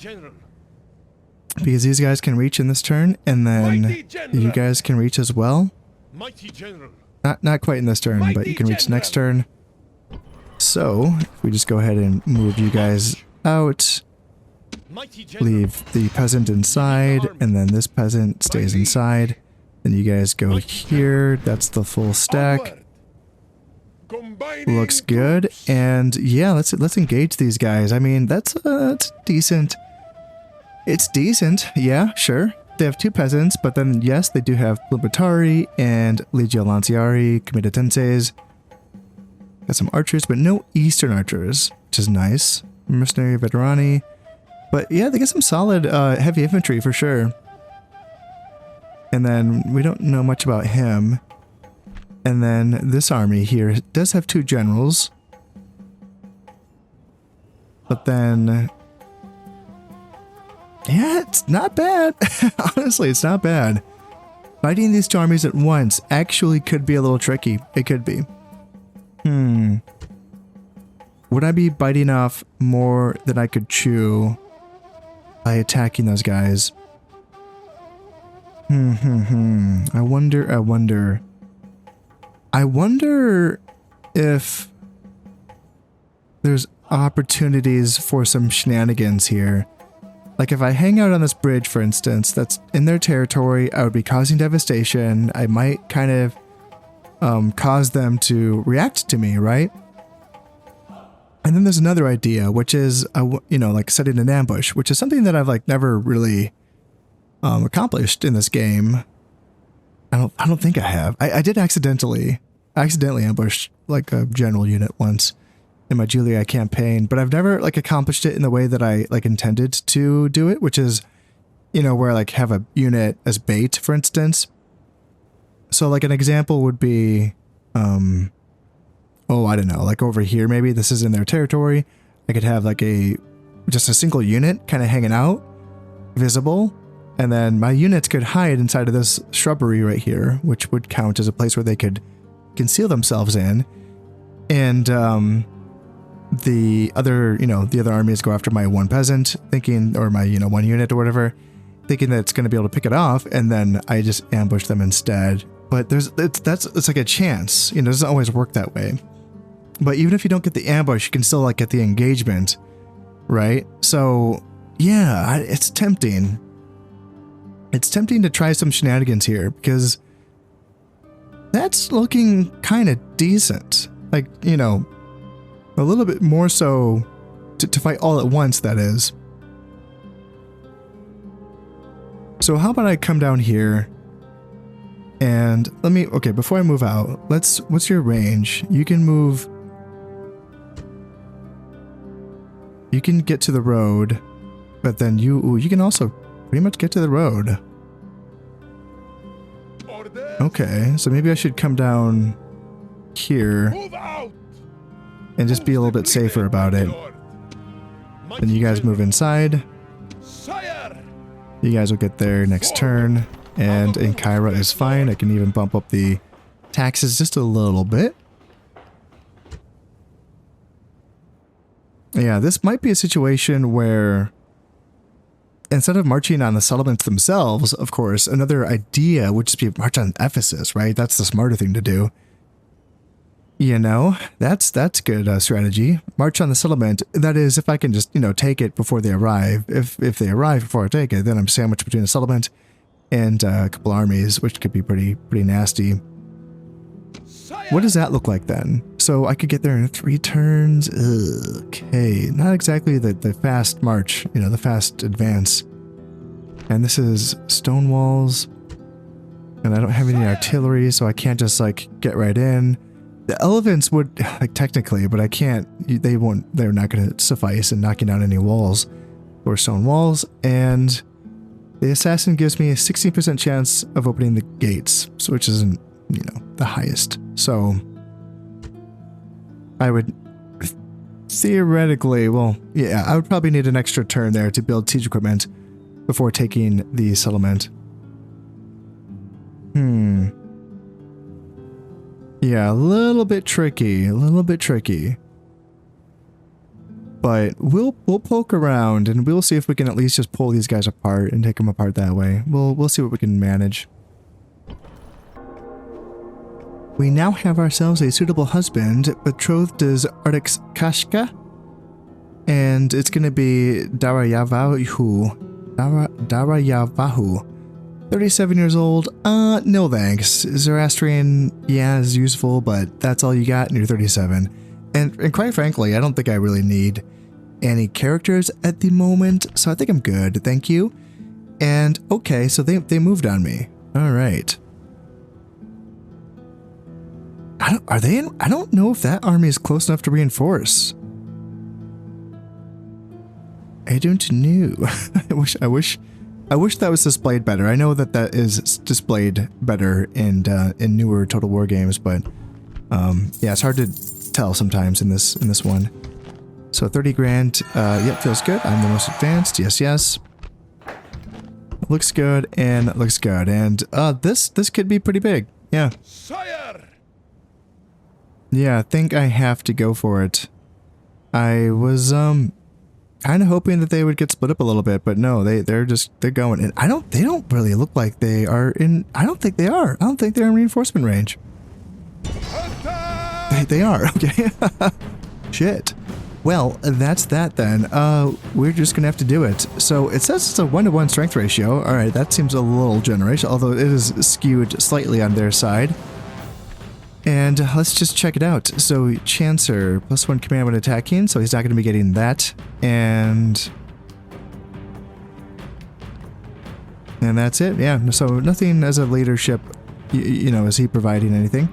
Because these guys can reach in this turn, and then you guys can reach as well. Mighty General. Not quite in this turn, but you can reach next turn. So, if we just go ahead and move you guys out, leave the peasant inside, and then this peasant stays inside. Then you guys go here, that's the full stack. Looks good, and yeah, let's engage these guys. I mean, that's decent. It's decent, yeah, sure. They have 2 peasants, but then yes, they do have Plumbitari and Legio Lanciari, Comitatenses. Got some archers, but no Eastern archers, which is nice. Mercenary Veterani. But yeah, they get some solid heavy infantry for sure. And then we don't know much about him. And then this army here does have 2 generals. But then... yeah, it's not bad. Honestly, it's not bad. Fighting these 2 armies at once actually could be a little tricky. It could be. Would I be biting off more than I could chew by attacking those guys? I wonder if there's opportunities for some shenanigans here. Like if I hang out on this bridge, for instance, that's in their territory, I would be causing devastation. I might kind of cause them to react to me, right? And then there's another idea, which is, like setting an ambush, which is something that I've like never really accomplished in this game. I don't think I have. I did accidentally ambush like a general unit once in my Julia campaign, but I've never like accomplished it in the way that I like intended to do it, which is, where I like have a unit as bait, for instance. So like an example would be, I don't know, like over here, maybe this is in their territory. I could have like just a single unit kind of hanging out, visible. And then my units could hide inside of this shrubbery right here, which would count as a place where they could conceal themselves in. And, the other armies go after my one peasant, thinking, or my, one unit or whatever, thinking that it's going to be able to pick it off, and then I just ambush them instead. But it's like a chance, it doesn't always work that way. But even if you don't get the ambush, you can still like get the engagement, right? So yeah, it's tempting. It's tempting to try some shenanigans here because that's looking kind of decent. Like, a little bit more so to fight all at once, that is. So how about I come down here and okay, before I move out, what's your range? You can get to the road, but then you can also pretty much get to the road. Okay, so maybe I should come down here and just be a little bit safer about it. Then you guys move inside. You guys will get there next turn. And in Kyra is fine. I can even bump up the taxes just a little bit. Yeah, this might be a situation where instead of marching on the settlements themselves, of course, another idea would just be march on Ephesus, right? That's the smarter thing to do. That's good strategy. March on the settlement. That is, if I can just, take it before they arrive. If they arrive before I take it, then I'm sandwiched between a settlement and a couple armies, which could be pretty nasty. What does that look like then? So I could get there in 3 turns. Okay, not exactly the fast march, the fast advance. And this is stone walls. And I don't have any artillery, so I can't just like get right in. The elephants would, like, technically, but I can't, they're not going to suffice in knocking down any walls or stone walls, and the assassin gives me a 16% chance of opening the gates, so which isn't, the highest. So I would theoretically, I would probably need an extra turn there to build siege equipment before taking the settlement. Yeah, a little bit tricky. But we'll poke around and we'll see if we can at least just pull these guys apart and take them apart that way. We'll see what we can manage. We now have ourselves a suitable husband, betrothed is Artix Kashka, and it's going to be Darayavahu. 37 years old. No thanks. Zoroastrian, yeah, is useful, but that's all you got and you're 37. And quite frankly, I don't think I really need any characters at the moment, so I think I'm good, thank you. And okay, so they moved on me. All right. I don't know if that army is close enough to reinforce. I don't know. I wish that was displayed better. I know that is displayed better in newer Total War games, but yeah, it's hard to tell sometimes in this one. So 30 grand, yep, feels good. I'm the most advanced. Yes. Looks good and looks good. And this could be pretty big. Yeah. Sire! Yeah, I think I have to go for it. I was kind of hoping that they would get split up a little bit, but no, they're going. And they don't really look like they are in, I don't think they are. I don't think they're in reinforcement range. They are, okay. Shit. Well, that's that then. We're just gonna have to do it. So it says it's a 1-to-1 strength ratio. All right, that seems a little generous, although it is skewed slightly on their side. And let's just check it out. So Chancer, +1 command when attacking, so he's not gonna be getting that. And that's it, yeah. So nothing as a leadership, you know, is he providing anything?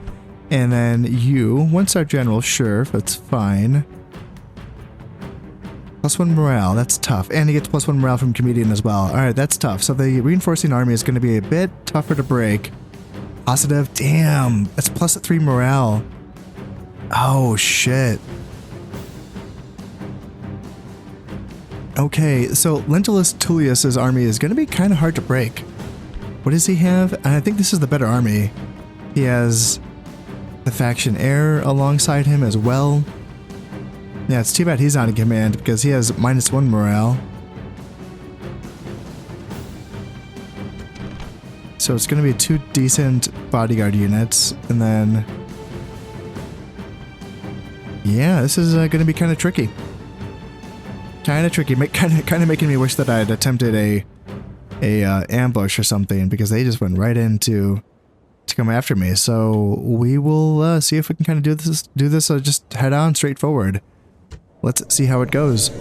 And then you, 1-star general, sure, that's fine. +1 morale, that's tough. And he gets +1 morale from comedian as well. Alright, that's tough. So the reinforcing army is going to be a bit tougher to break. Positive, damn, that's +3 morale. Oh, shit. Okay, so Lentulus Tullius's army is going to be kind of hard to break. What does he have? And I think this is the better army. He has the faction heir alongside him as well. Yeah, it's too bad he's not in command because he has -1 morale. So it's going to be 2 decent bodyguard units, and then yeah, this is going to be kind of tricky. Kind of tricky, kind of making me wish that I had attempted a ambush or something, because they just went right into to come after me. So we will see if we can kind of do this just head on straight forward. Let's see how it goes.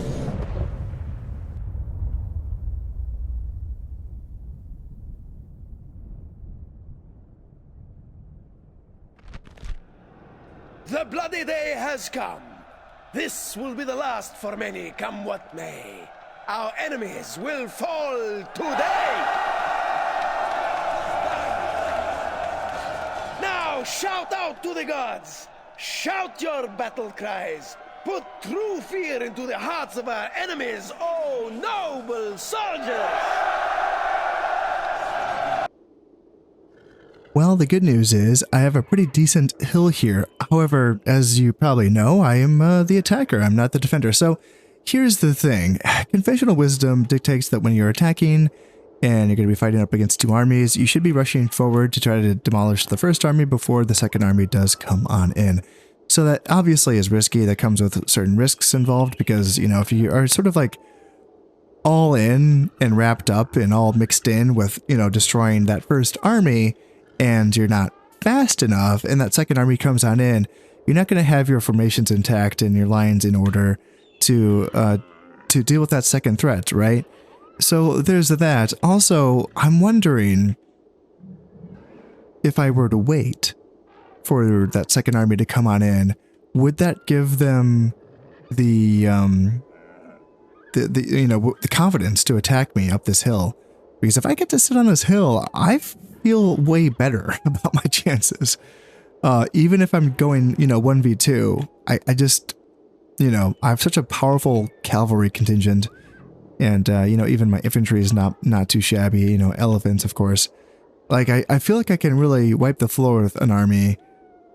The bloody day has come. This will be the last for many, come what may. Our enemies will fall today! Now shout out to the gods! Shout your battle cries! Put true fear into the hearts of our enemies, oh noble soldiers! Well, the good news is I have a pretty decent hill here. However, as you probably know, I am the attacker. I'm not the defender. So here's the thing. Conventional wisdom dictates that when you're attacking and you're going to be fighting up against 2 armies, you should be rushing forward to try to demolish the first army before the second army does come on in. So that obviously is risky. That comes with certain risks involved because, you know, if you are sort of like all in and wrapped up and all mixed in with, you know, destroying that first army and you're not fast enough and that second army comes on in, you're not going to have your formations intact and your lines in order to deal with that second threat, right? So there's that. Also, I'm wondering if I were to wait for that second army to come on in, would that give them the confidence to attack me up this hill? Because if I get to sit on this hill, I feel way better about my chances. Even if I'm going, 1v2, I just, I have such a powerful cavalry contingent, and even my infantry is not too shabby. Elephants, of course. Like I feel like I can really wipe the floor with an army.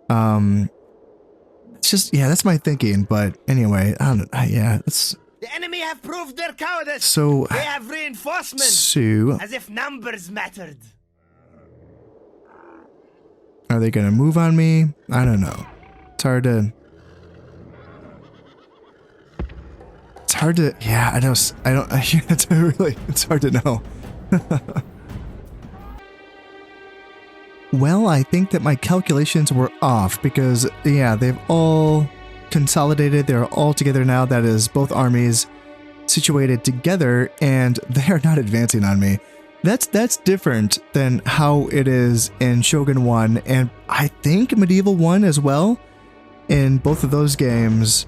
It's just, that's my thinking. But anyway, I don't know. It's. The enemy have proved their cowardice. So they have reinforcements. So as if numbers mattered. Are they gonna move on me? I don't know. It's hard to. Yeah, I know. I don't. It's hard to know. Well, I think that my calculations were off because, they've all consolidated. They're all together now. That is both armies situated together, and they are not advancing on me. That's different than how it is in Shogun 1, and I think Medieval 1 as well. In both of those games,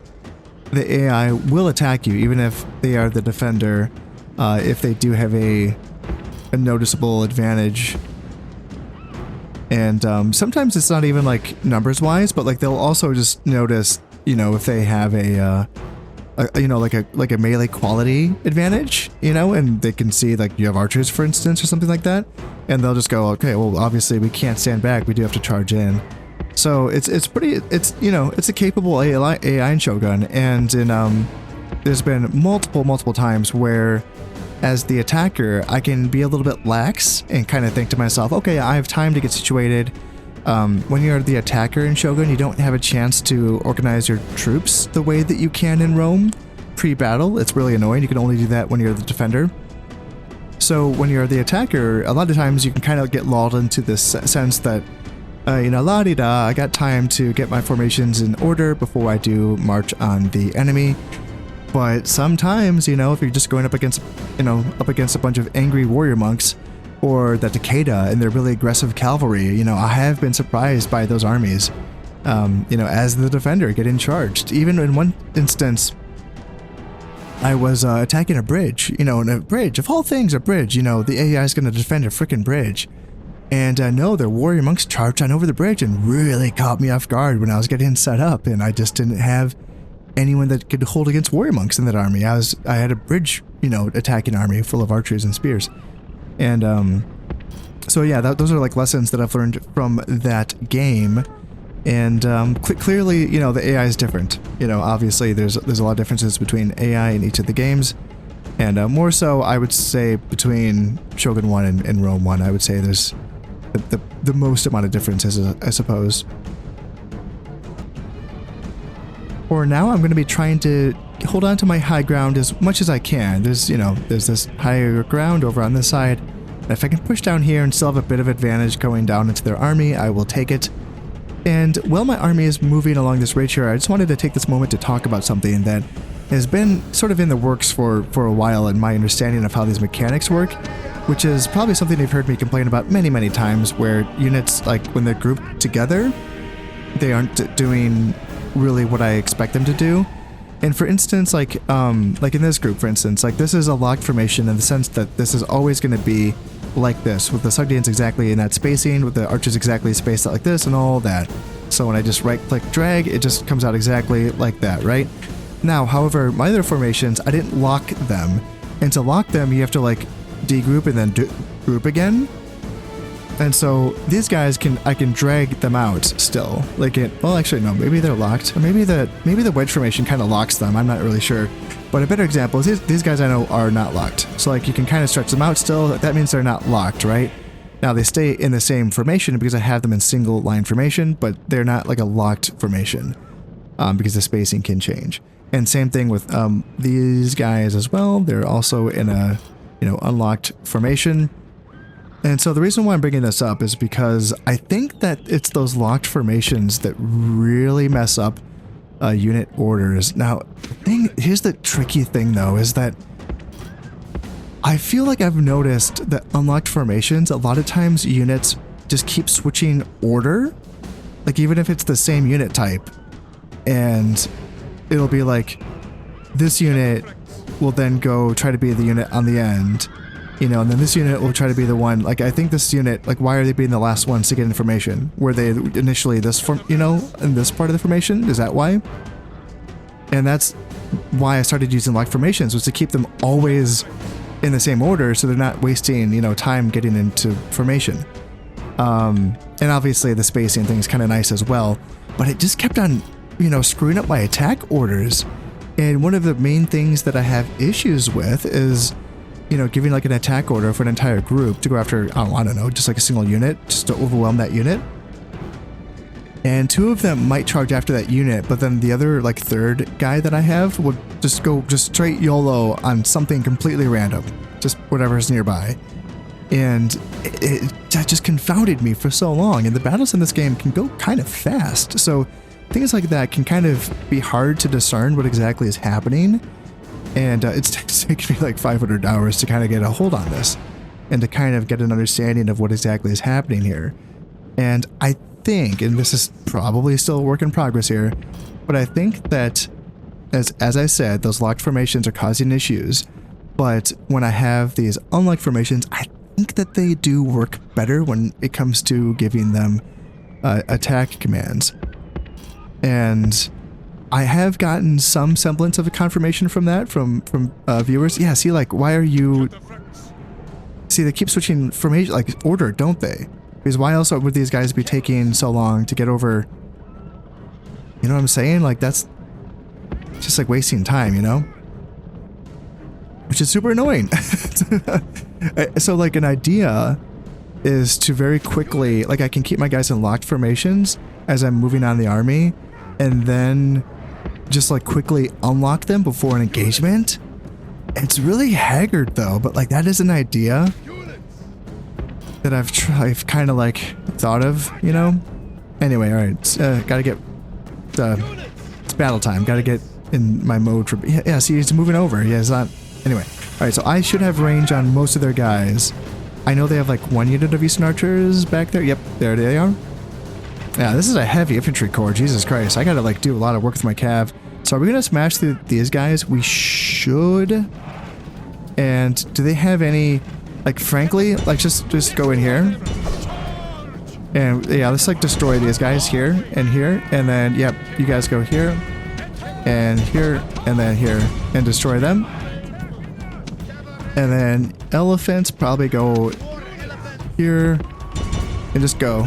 the AI will attack you, even if they are the defender, if they do have a noticeable advantage. And sometimes it's not even like numbers wise, but like they'll also just notice, if they have like a melee quality advantage, and they can see like you have archers, for instance, or something like that, and they'll just go, okay, well, obviously we can't stand back, we do have to charge in. So it's a capable AI in Shogun, and in there's been multiple times where as the attacker, I can be a little bit lax and kind of think to myself, okay, I have time to get situated. When you're the attacker in Shogun, you don't have a chance to organize your troops the way that you can in Rome pre-battle. It's really annoying. You can only do that when you're the defender. So when you're the attacker, a lot of times you can kind of get lulled into this sense that, la-di-da, I got time to get my formations in order before I do march on the enemy. But sometimes, if you're just going up against a bunch of angry warrior monks, or the Takeda and their really aggressive cavalry, I have been surprised by those armies, as the defender getting charged. Even in one instance, I was attacking a bridge, and a bridge, of all things, a bridge, the AI is going to defend a freaking bridge. And no, the warrior monks charged on over the bridge and really caught me off guard when I was getting set up, and I just didn't have anyone that could hold against warrior monks in that army. I had a bridge, attacking army full of archers and spears. And so yeah, those are like lessons that I've learned from that game. And clearly, the AI is different. Obviously there's a lot of differences between AI in each of the games. And more so, I would say, between Shogun 1 and Rome 1, I would say there's the most amount of differences, I suppose. For now, I'm going to be trying to hold on to my high ground as much as I can. There's this higher ground over on this side. And if I can push down here and still have a bit of advantage going down into their army, I will take it. And while my army is moving along this ridge here, I just wanted to take this moment to talk about something that has been sort of in the works for a while in my understanding of how these mechanics work, which is probably something you've heard me complain about many times, where units, like when they're grouped together, they aren't doing really what I expect them to do. And for instance, like in this group, for instance, like this is a locked formation in the sense that this is always going to be like this, with the Sogdians exactly in that spacing, with the archers exactly spaced out like this and all that. So when I just right click drag, it just comes out exactly like that, right? Now, however, my other formations, I didn't lock them. And to lock them, you have to like degroup and then group again. And so these guys I can drag them out still. Well, actually no, maybe they're locked. Or maybe the wedge formation kind of locks them. I'm not really sure. But a better example is these guys I know are not locked. So like you can kind of stretch them out still. That means they're not locked, right? Now they stay in the same formation because I have them in single line formation, but they're not like a locked formation because the spacing can change. And same thing with these guys as well. They're also in a unlocked formation. And so the reason why I'm bringing this up is because I think that it's those locked formations that really mess up unit orders. Now, here's the tricky thing though, is that I feel like I've noticed that unlocked formations, a lot of times units just keep switching order, like even if it's the same unit type, and it'll be like this unit will then go try to be the unit on the end, and then this unit will try to be the one, like I think this unit, like why are they being the last ones to get information? Were they initially this in this part of the formation? Is that why? And that's why I started using locked formations, was to keep them always in the same order so they're not wasting, time getting into formation. And obviously the spacing thing is kind of nice as well, but it just kept on, screwing up my attack orders. And one of the main things that I have issues with is, giving like an attack order for an entire group to go after, I don't know, just like a single unit, just to overwhelm that unit. And two of them might charge after that unit, but then the other, like third guy that I have would just go straight YOLO on something completely random, just whatever's nearby. And that just confounded me for so long. And the battles in this game can go kind of fast. So things like that can kind of be hard to discern what exactly is happening. And it's taken me like 500 hours to kind of get a hold on this and to kind of get an understanding of what exactly is happening here. And I think, and this is probably still a work in progress here, but I think that, as I said, those locked formations are causing issues. But when I have these unlocked formations, I think that they do work better when it comes to giving them attack commands. And I have gotten some semblance of a confirmation from that from viewers. Yeah, see, like, why are you... See, they keep switching formation, like, order, don't they? Because why else would these guys be taking so long to get over... You know what I'm saying? Like, that's just like wasting time, which is super annoying. So like an idea is to very quickly, like I can keep my guys in locked formations as I'm moving on the army, and then just like quickly unlock them before an engagement. It's really haggard though, but like that is an idea that I've kind of like thought of, you know? Anyway, alright, gotta get, it's battle time, gotta get in my mode for, yeah, see, he's moving over, yeah, it's not, anyway. Alright, so I should have range on most of their guys. I know they have like 1 unit of Eastern Archers back there, yep, there they are. Yeah, this is a heavy infantry corps, Jesus Christ, I gotta like do a lot of work with my cav. So are we gonna smash through these guys? We should. And do they have any, like frankly, like just go in here. And yeah, let's like destroy these guys here, and then, yep, you guys go here, and then here, and destroy them. And then elephants probably go here, and just go.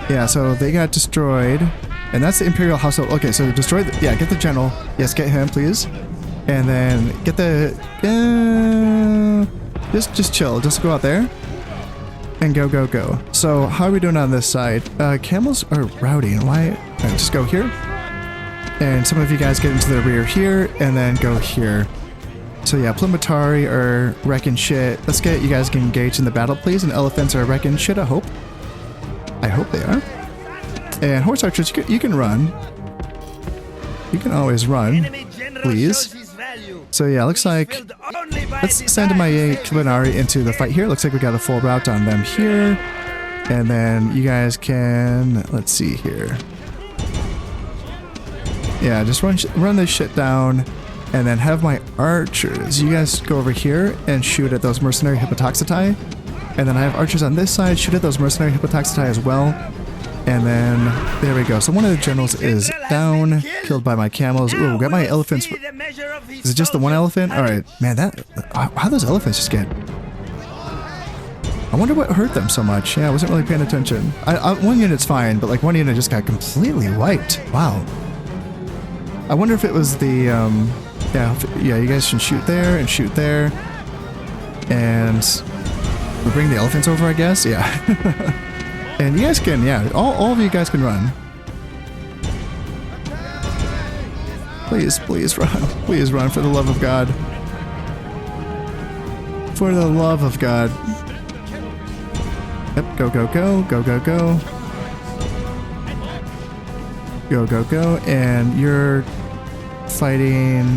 Yeah, so they got destroyed. And that's the Imperial Household. Okay, so destroy the, yeah, get the general. Yes, get him, please. And then get the, just chill. Just go out there. And go. So how are we doing on this side? Camels are rowdy. Why? Right, just go here. And some of you guys get into the rear here, and then go here. So yeah, Plumatari are wrecking shit. Let's get you guys get engaged in the battle, please. And elephants are wrecking shit, I hope. I hope they are. And horse archers, you can run. You can always run, please. So yeah, looks like, let's send my Kalinari into the fight here. Looks like we got a full route on them here. And then you guys can, let's see here. Yeah, just run this shit down. And then have my archers. You guys go over here and shoot at those mercenary Hippotoxeti. And then I have archers on this side, shoot at those mercenary Hippotoxeti as well. And then, there we go. So one of the generals is down, killed by my camels. Ooh, got my elephants. Is it just the one elephant? Alright, man, how those elephants just get... I wonder what hurt them so much. Yeah, I wasn't really paying attention. One unit's fine, but like one unit just got completely wiped. Wow. I wonder if it was the, yeah, you guys can shoot there and shoot there. And we bring the elephants over, I guess? Yeah. And you guys can, yeah, all of you guys can run. Please run. Please run, for the love of God. For the love of God. Yep, go. Go. And you're fighting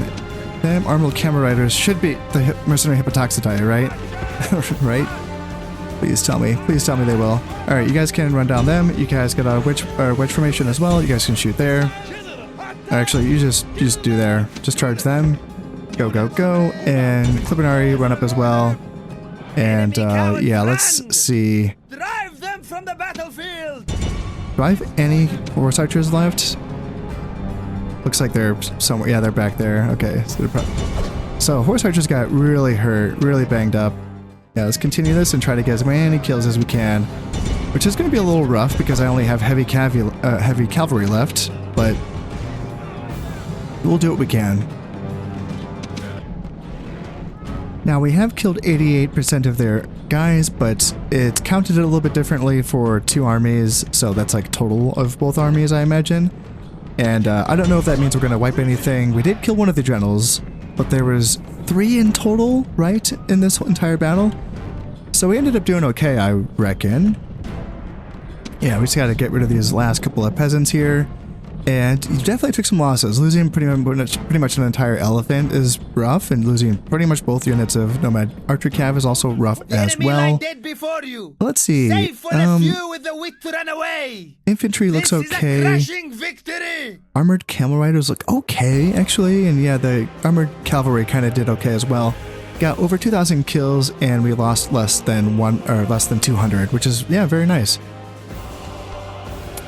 them. Armored Camel Riders should be the mercenary Hippotoxeti, right? Right? Please tell me they will. Alright, you guys can run down them. You guys get a wedge formation as well. You guys can shoot there. Actually, you just do there. Just charge them. Go. And Clipinari run up as well. And yeah, let's see. Drive them from the battlefield. Do I have any horse archers left? Looks like they're somewhere. Yeah, they're back there. Okay. So horse archers got really hurt, really banged up. Yeah, let's continue this and try to get as many kills as we can, which is going to be a little rough because I only have heavy cavalry left, but we'll do what we can. Now, we have killed 88% of their guys, but it counted it a little bit differently for 2 armies, so that's like total of both armies, I imagine. And I don't know if that means we're going to wipe anything. We did kill one of the generals, but there was 3 in total, right, in this entire battle. So we ended up doing okay, I reckon. Yeah, we just got to get rid of these last couple of peasants here. And you definitely took some losses. Losing pretty much an entire elephant is rough, and losing pretty much both units of Nomad Archer Cav is also rough as well. Let's see. Infantry looks okay. Armored Camel Riders look okay, actually, and yeah, the Armored Cavalry kind of did okay as well. Got over 2,000 kills, and we lost less than 200, which is, yeah, very nice.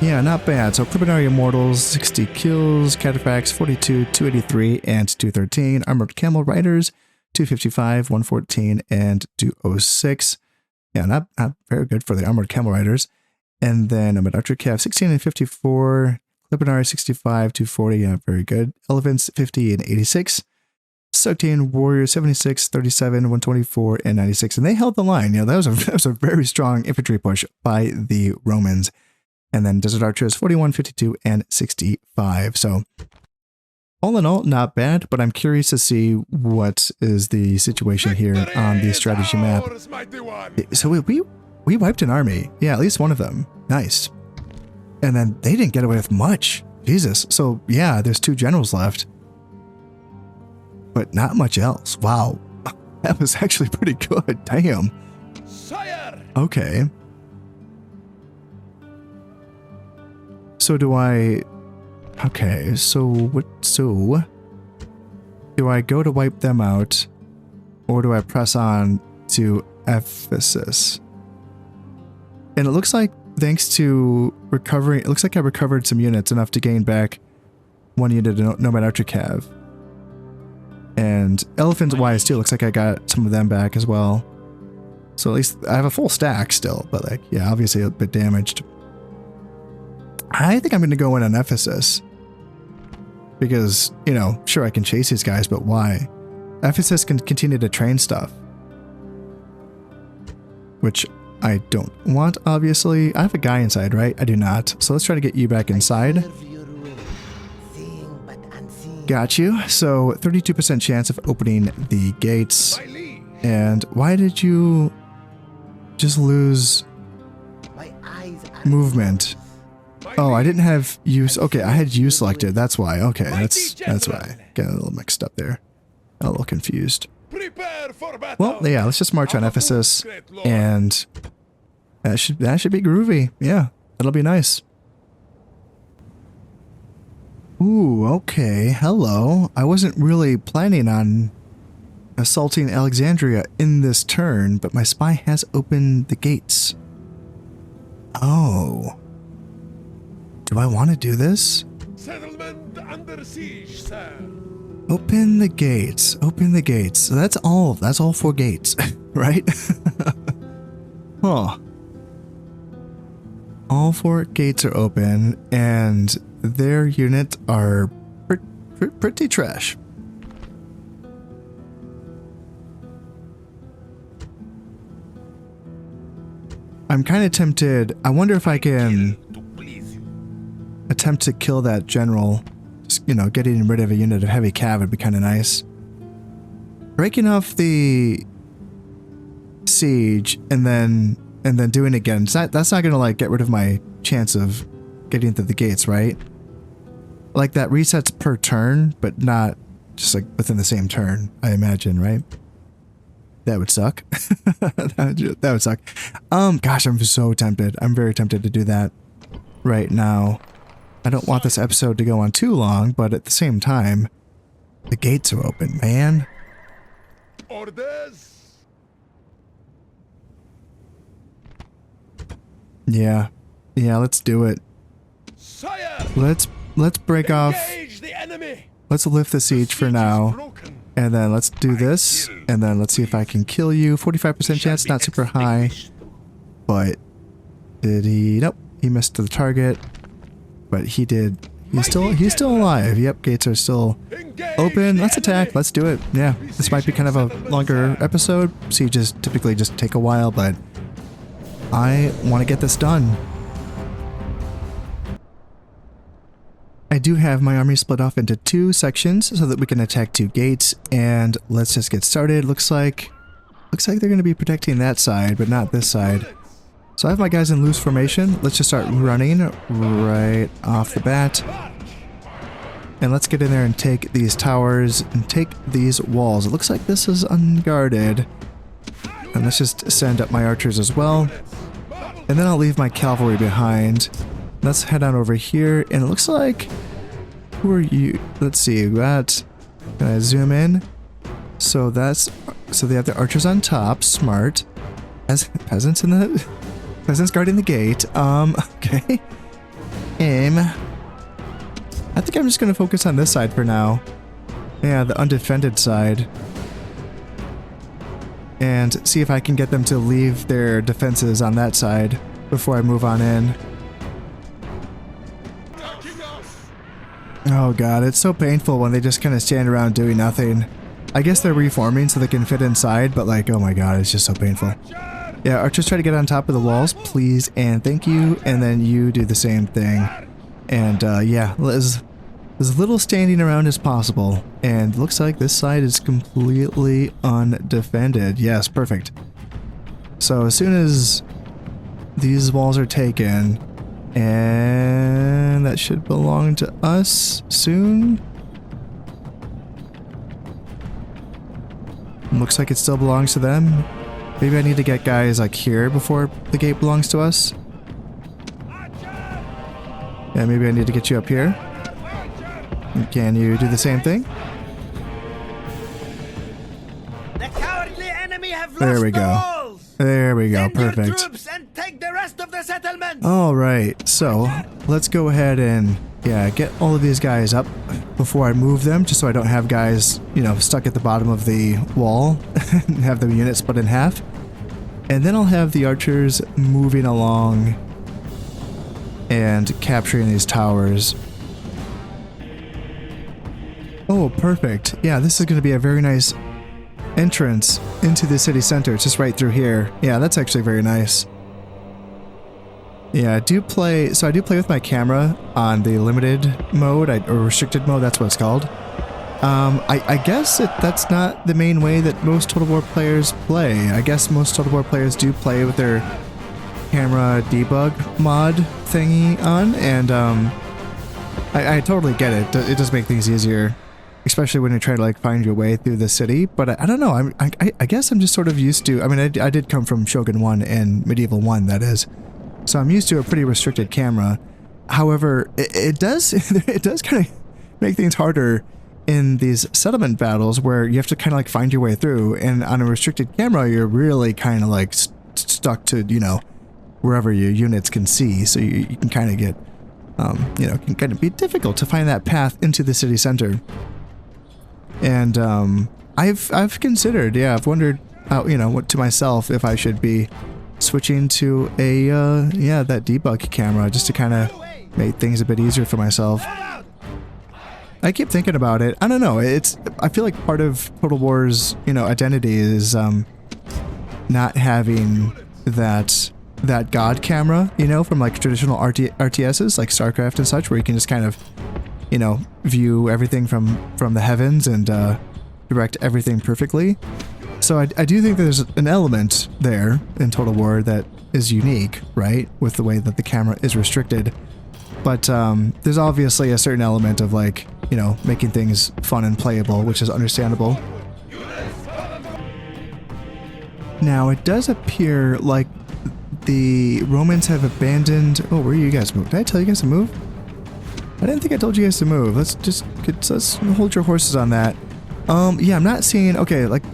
Yeah, not bad. So Clipinari Immortals, 60 kills, Cataphracts, 42, 283, and 213. Armored Camel Riders, 255, 114, and 206. Yeah, not very good for the Armored Camel Riders. And then Nomad Archer Cav, 16 and 54. Clipinari, 65, 240, yeah, very good. Elephants, 50 and 86. 13 warriors, 76, 37, 124, and 96. And they held the line. You know, that was a very strong infantry push by the Romans. And then Desert Archers, 41, 52, and 65. So all in all, not bad, but I'm curious to see what is the situation here on the strategy map. So we wiped an army. Yeah, at least one of them. Nice. And then they didn't get away with much. Jesus. So yeah, there's 2 generals left. But not much else. Wow. That was actually pretty good. Damn. Okay. So do I... Okay, so what... So... Do I go to wipe them out? Or do I press on to Ephesus? And it looks like, thanks to recovering... It looks like I recovered some units enough to gain back 1 unit of Nomad Archer Cav. And Elephant Wise too, looks like I got some of them back as well. So at least I have a full stack still, but like, yeah, obviously a bit damaged. I think I'm going to go in on Ephesus. Because, you know, sure I can chase these guys, but why? Ephesus can continue to train stuff. Which I don't want, obviously. I have a guy inside, right? I do not. So let's try to get you back inside. Got you. So 32% chance of opening the gates. And why did you just lose movement? Oh, I didn't have use. Okay, I had you selected. That's why. Okay, that's why. Got a little mixed up there. A little confused. Well, yeah, let's just march on Ephesus, and that should be groovy. Yeah, that'll be nice. Ooh, okay. Hello. I wasn't really planning on assaulting Alexandria in this turn, but my spy has opened the gates. Oh. Do I want to do this? Settlement under siege, sir. Open the gates. Open the gates. So that's all 4 gates, right? Huh. All 4 gates are open, and their units are pretty trash. I'm kind of tempted. I wonder if I can attempt to kill that general. Just, you know, getting rid of a unit of heavy cav would be kind of nice. Breaking off the siege and then doing it again. That's not gonna like get rid of my chance of getting through the gates, right? Like that resets per turn, but not just like within the same turn, I imagine, right? That would suck. that would suck. Gosh, I'm so tempted. I'm very tempted to do that right now. I don't want this episode to go on too long, but at the same time, the gates are open, man. Orders. Yeah. Yeah, let's do it. Sire. Let's break off. The enemy. Let's lift the siege for now. And then let's do this. And then let's see if I can kill you. 45% chance, not super high. But did he? Nope. He missed the target. But he did. He's still alive. Yep, gates are still open. Let's attack. Let's do it. Yeah. This might be kind of a longer episode. Sieges typically just take a while, but I want to get this done. I do have my army split off into 2 sections so that we can attack 2 gates, and let's just get started. Looks like they're going to be protecting that side, but not this side. So I have my guys in loose formation. Let's just start running right off the bat. And let's get in there and take these towers and take these walls. It looks like this is unguarded. And let's just send up my archers as well. And then I'll leave my cavalry behind. Let's head on over here. And it looks like... Who are you? Let's see. Can I zoom in? So that's... So they have the archers on top. Smart. As peasants in the... Peasants guarding the gate. Okay. Aim. I think I'm just going to focus on this side for now. Yeah, the undefended side. And see if I can get them to leave their defenses on that side before I move on in. Oh god, it's so painful when they just kind of stand around doing nothing. I guess they're reforming so they can fit inside, but like, oh my god, it's just so painful. Yeah, archers try to get on top of the walls, please and thank you, and then you do the same thing. And yeah, there's as little standing around as possible, and looks like this side is completely undefended. Yes, perfect. So as soon as these walls are taken, and that should belong to us soon. Looks like it still belongs to them. Maybe I need to get guys like here before the gate belongs to us. Yeah, maybe I need to get you up here. Can you do the same thing? The cowardly enemy have lost There we the go. walls. There we go, Send your perfect. troops and take the rest of the settlement. Alright, so let's go ahead and yeah, get all of these guys up before I move them, just so I don't have guys, you know, stuck at the bottom of the wall and have the unit split in half. And then I'll have the archers moving along and capturing these towers. Oh, perfect. Yeah, this is going to be a very nice entrance into the city center. It's just right through here. Yeah, that's actually very nice. Yeah, I do play with my camera on the limited mode, or restricted mode, that's what it's called. I guess that's not the main way that most Total War players play. I guess most Total War players do play with their camera debug mod thingy on, and I totally get it. It does make things easier, especially when you try to like find your way through the city. But I don't know. I guess I'm just sort of used to. I mean, I did come from Shogun 1 and Medieval 1, that is. So I'm used to a pretty restricted camera. However, it does kind of make things harder in these settlement battles where you have to kind of like find your way through. And on a restricted camera, you're really kind of like stuck to, you know, wherever your units can see. So you can kind of get, you know, it can kind of be difficult to find that path into the city center. And I've considered, yeah, I've wondered, you know, what to myself if I should be switching to a yeah, that debug camera just to kind of make things a bit easier for myself. I keep thinking about it. I don't know. I feel like part of Total War's, you know, identity is not having that god camera, you know, from like traditional RTSs like StarCraft and such, where you can just kind of, you know, view everything from the heavens and direct everything perfectly. So I do think there's an element there in Total War that is unique, right? With the way that the camera is restricted. But there's obviously a certain element of like, you know, making things fun and playable, which is understandable. Now, it does appear like the Romans have abandoned... Oh, where are you guys moved? Did I tell you guys to move? I didn't think I told you guys to move. Let's hold your horses on that. Yeah, I'm not seeing... Okay, like...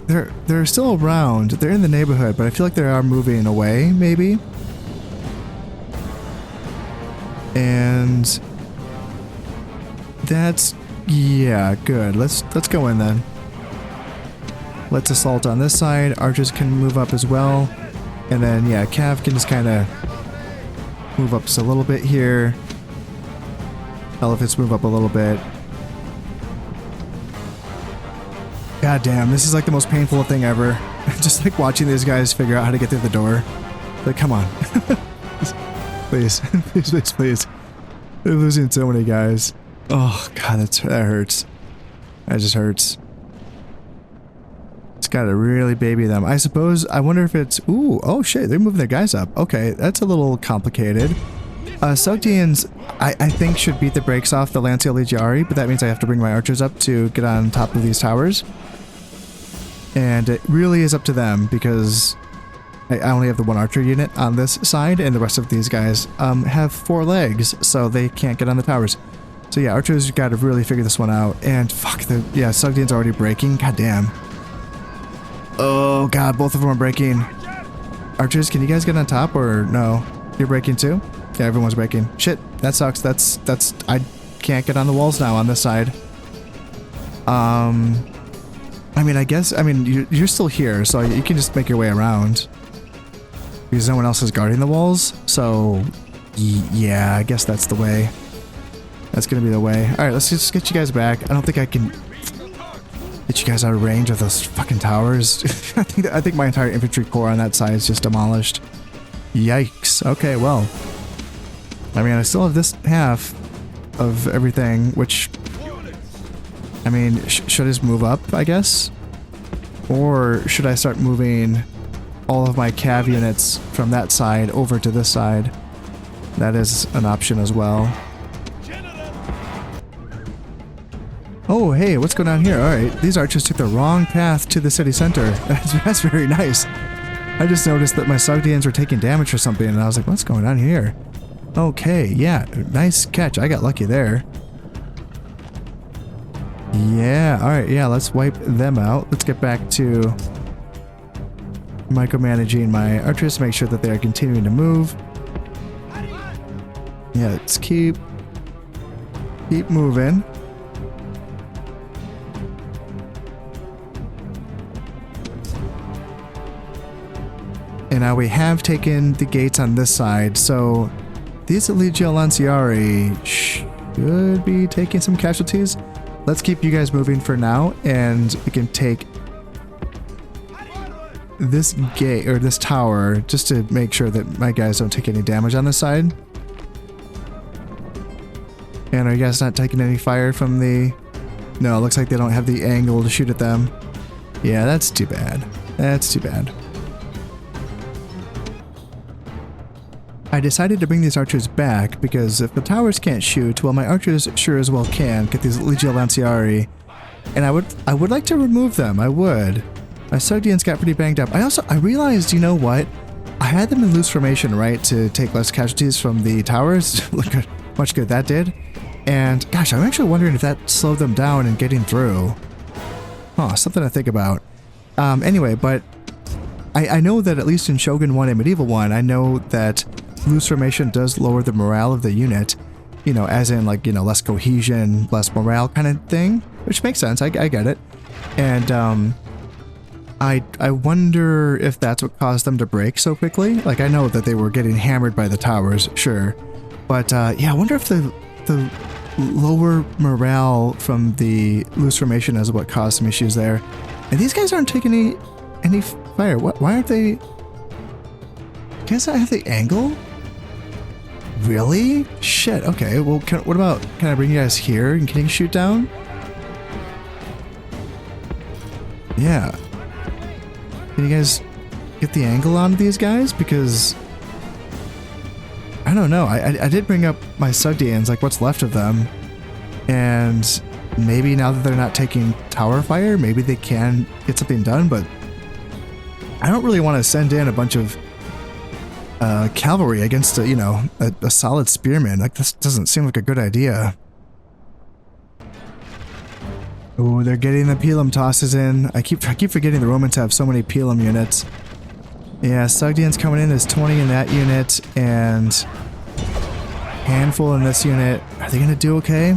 They're still around. They're in the neighborhood, but I feel like they are moving away, maybe. And that's, yeah, good. Let's go in then. Let's assault on this side. Archers can move up as well. And then, yeah, Cav can just kind of move up just a little bit here. Elephants move up a little bit. God damn, this is like the most painful thing ever. Just like watching these guys figure out how to get through the door. Like, come on. Please, please, please, please. They're losing so many guys. Oh, God, that hurts. That just hurts. It's gotta really baby them. I suppose, I wonder if it's... Ooh, oh shit, they're moving their guys up. Okay, that's a little complicated. Sogdians, I think, should beat the brakes off the Lancia Legionari, but that means I have to bring my archers up to get on top of these towers. And it really is up to them, because I only have the one archer unit on this side, and the rest of these guys have 4 legs, so they can't get on the towers. So yeah, archers got to really figure this one out. And fuck, yeah, Sogdian's already breaking. God damn. Oh god, both of them are breaking. Archers, can you guys get on top, or no? You're breaking too? Yeah, everyone's breaking. Shit, that sucks. That's I can't get on the walls now on this side. I mean, I guess, you're still here, so you can just make your way around. Because no one else is guarding the walls, so yeah, I guess that's the way. That's gonna be the way. Alright, let's just get you guys back. I don't think I can get you guys out of range of those fucking towers. I think my entire infantry corps on that side is just demolished. Yikes. Okay, well. I mean, I still have this half of everything, which... I mean, should I just move up, I guess? Or should I start moving all of my cav units from that side over to this side? That is an option as well. Oh, hey, what's going on here? Alright, these archers took the wrong path to the city center. That's very nice. I just noticed that my Sogdians were taking damage or something, and I was like, what's going on here? Okay, yeah, nice catch. I got lucky there. Yeah, alright, yeah, let's wipe them out. Let's get back to micromanaging my archers to make sure that they are continuing to move. Yeah, let's keep moving. And now we have taken the gates on this side, so these Legio Lanciari should be taking some casualties. Let's keep you guys moving for now, and we can take this gate, or this tower, just to make sure that my guys don't take any damage on this side. And are you guys not taking any fire from the... No, it looks like they don't have the angle to shoot at them. Yeah, that's too bad. That's too bad. I decided to bring these archers back because if the towers can't shoot, well, my archers sure as well can get these Legio Lanciari, and I would like to remove them. I would. My Sogdians got pretty banged up. I realized, you know what? I had them in loose formation, right, to take less casualties from the towers. Look at how much good that did. And gosh, I'm actually wondering if that slowed them down in getting through. Huh, something to think about. Anyway, but I know that at least in Shogun 1 and Medieval 1, I know that loose formation does lower the morale of the unit, you know, as in like, you know, less cohesion, less morale kind of thing, which makes sense. I get it. And I wonder if that's what caused them to break so quickly. Like, I know that they were getting hammered by the towers, sure, but yeah, I wonder if the lower morale from the loose formation is what caused some issues there. And these guys aren't taking any fire. Why aren't they? Guess I have the angle? Really? Shit, okay. Well, what about, can I bring you guys here and can you shoot down? Yeah. Can you guys get the angle on these guys? Because I don't know. I did bring up my Sogdians, like what's left of them. And maybe now that they're not taking tower fire, maybe they can get something done, but I don't really want to send in a bunch of cavalry against a solid spearman. Like, this doesn't seem like a good idea. Oh, they're getting the Pelum tosses in. I keep forgetting the Romans have so many Pelum units. Yeah, Sogdians coming in. There's 20 in that unit and handful in this unit. Are they gonna do okay?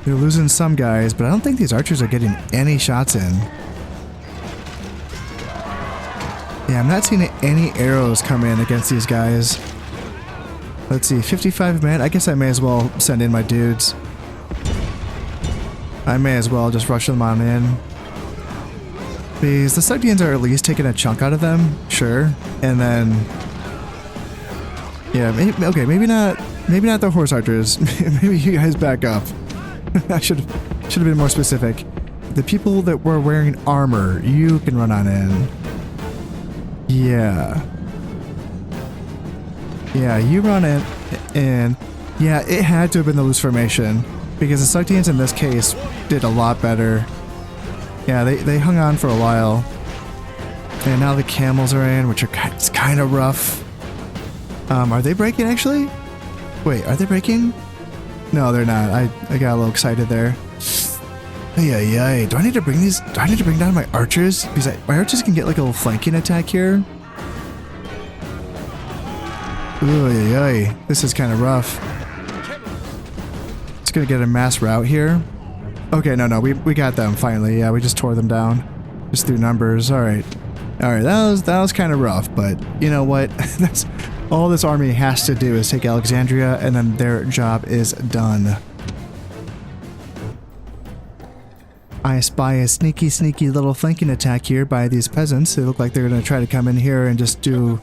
They're losing some guys, but I don't think these archers are getting any shots in. Yeah, I'm not seeing any arrows come in against these guys. Let's see, 55 men. I guess I may as well send in my dudes. I may as well just rush them on in. Because the Sogdians are at least taking a chunk out of them, sure. And then... yeah, maybe not the horse archers. Maybe you guys back up. I should have been more specific. The people that were wearing armor, you can run on in. Yeah. Yeah, you run it in. Yeah, it had to have been the loose formation, because the Sogdians in this case did a lot better. Yeah, they hung on for a while. And now the camels are in, which are it's kind of rough. Are they breaking actually? Wait, are they breaking? No, they're not. I got a little excited there. Hey, do I need to bring these? Do I need to bring down my archers? Because my archers can get like a little flanking attack here. This is kind of rough. It's gonna get a mass rout here. Okay, no, we got them finally. Yeah, we just tore them down, just through numbers. All right, that was kind of rough, but you know what? That's all this army has to do is take Alexandria, and then their job is done. I spy a sneaky, sneaky little flanking attack here by these peasants. They look like they're going to try to come in here and just do,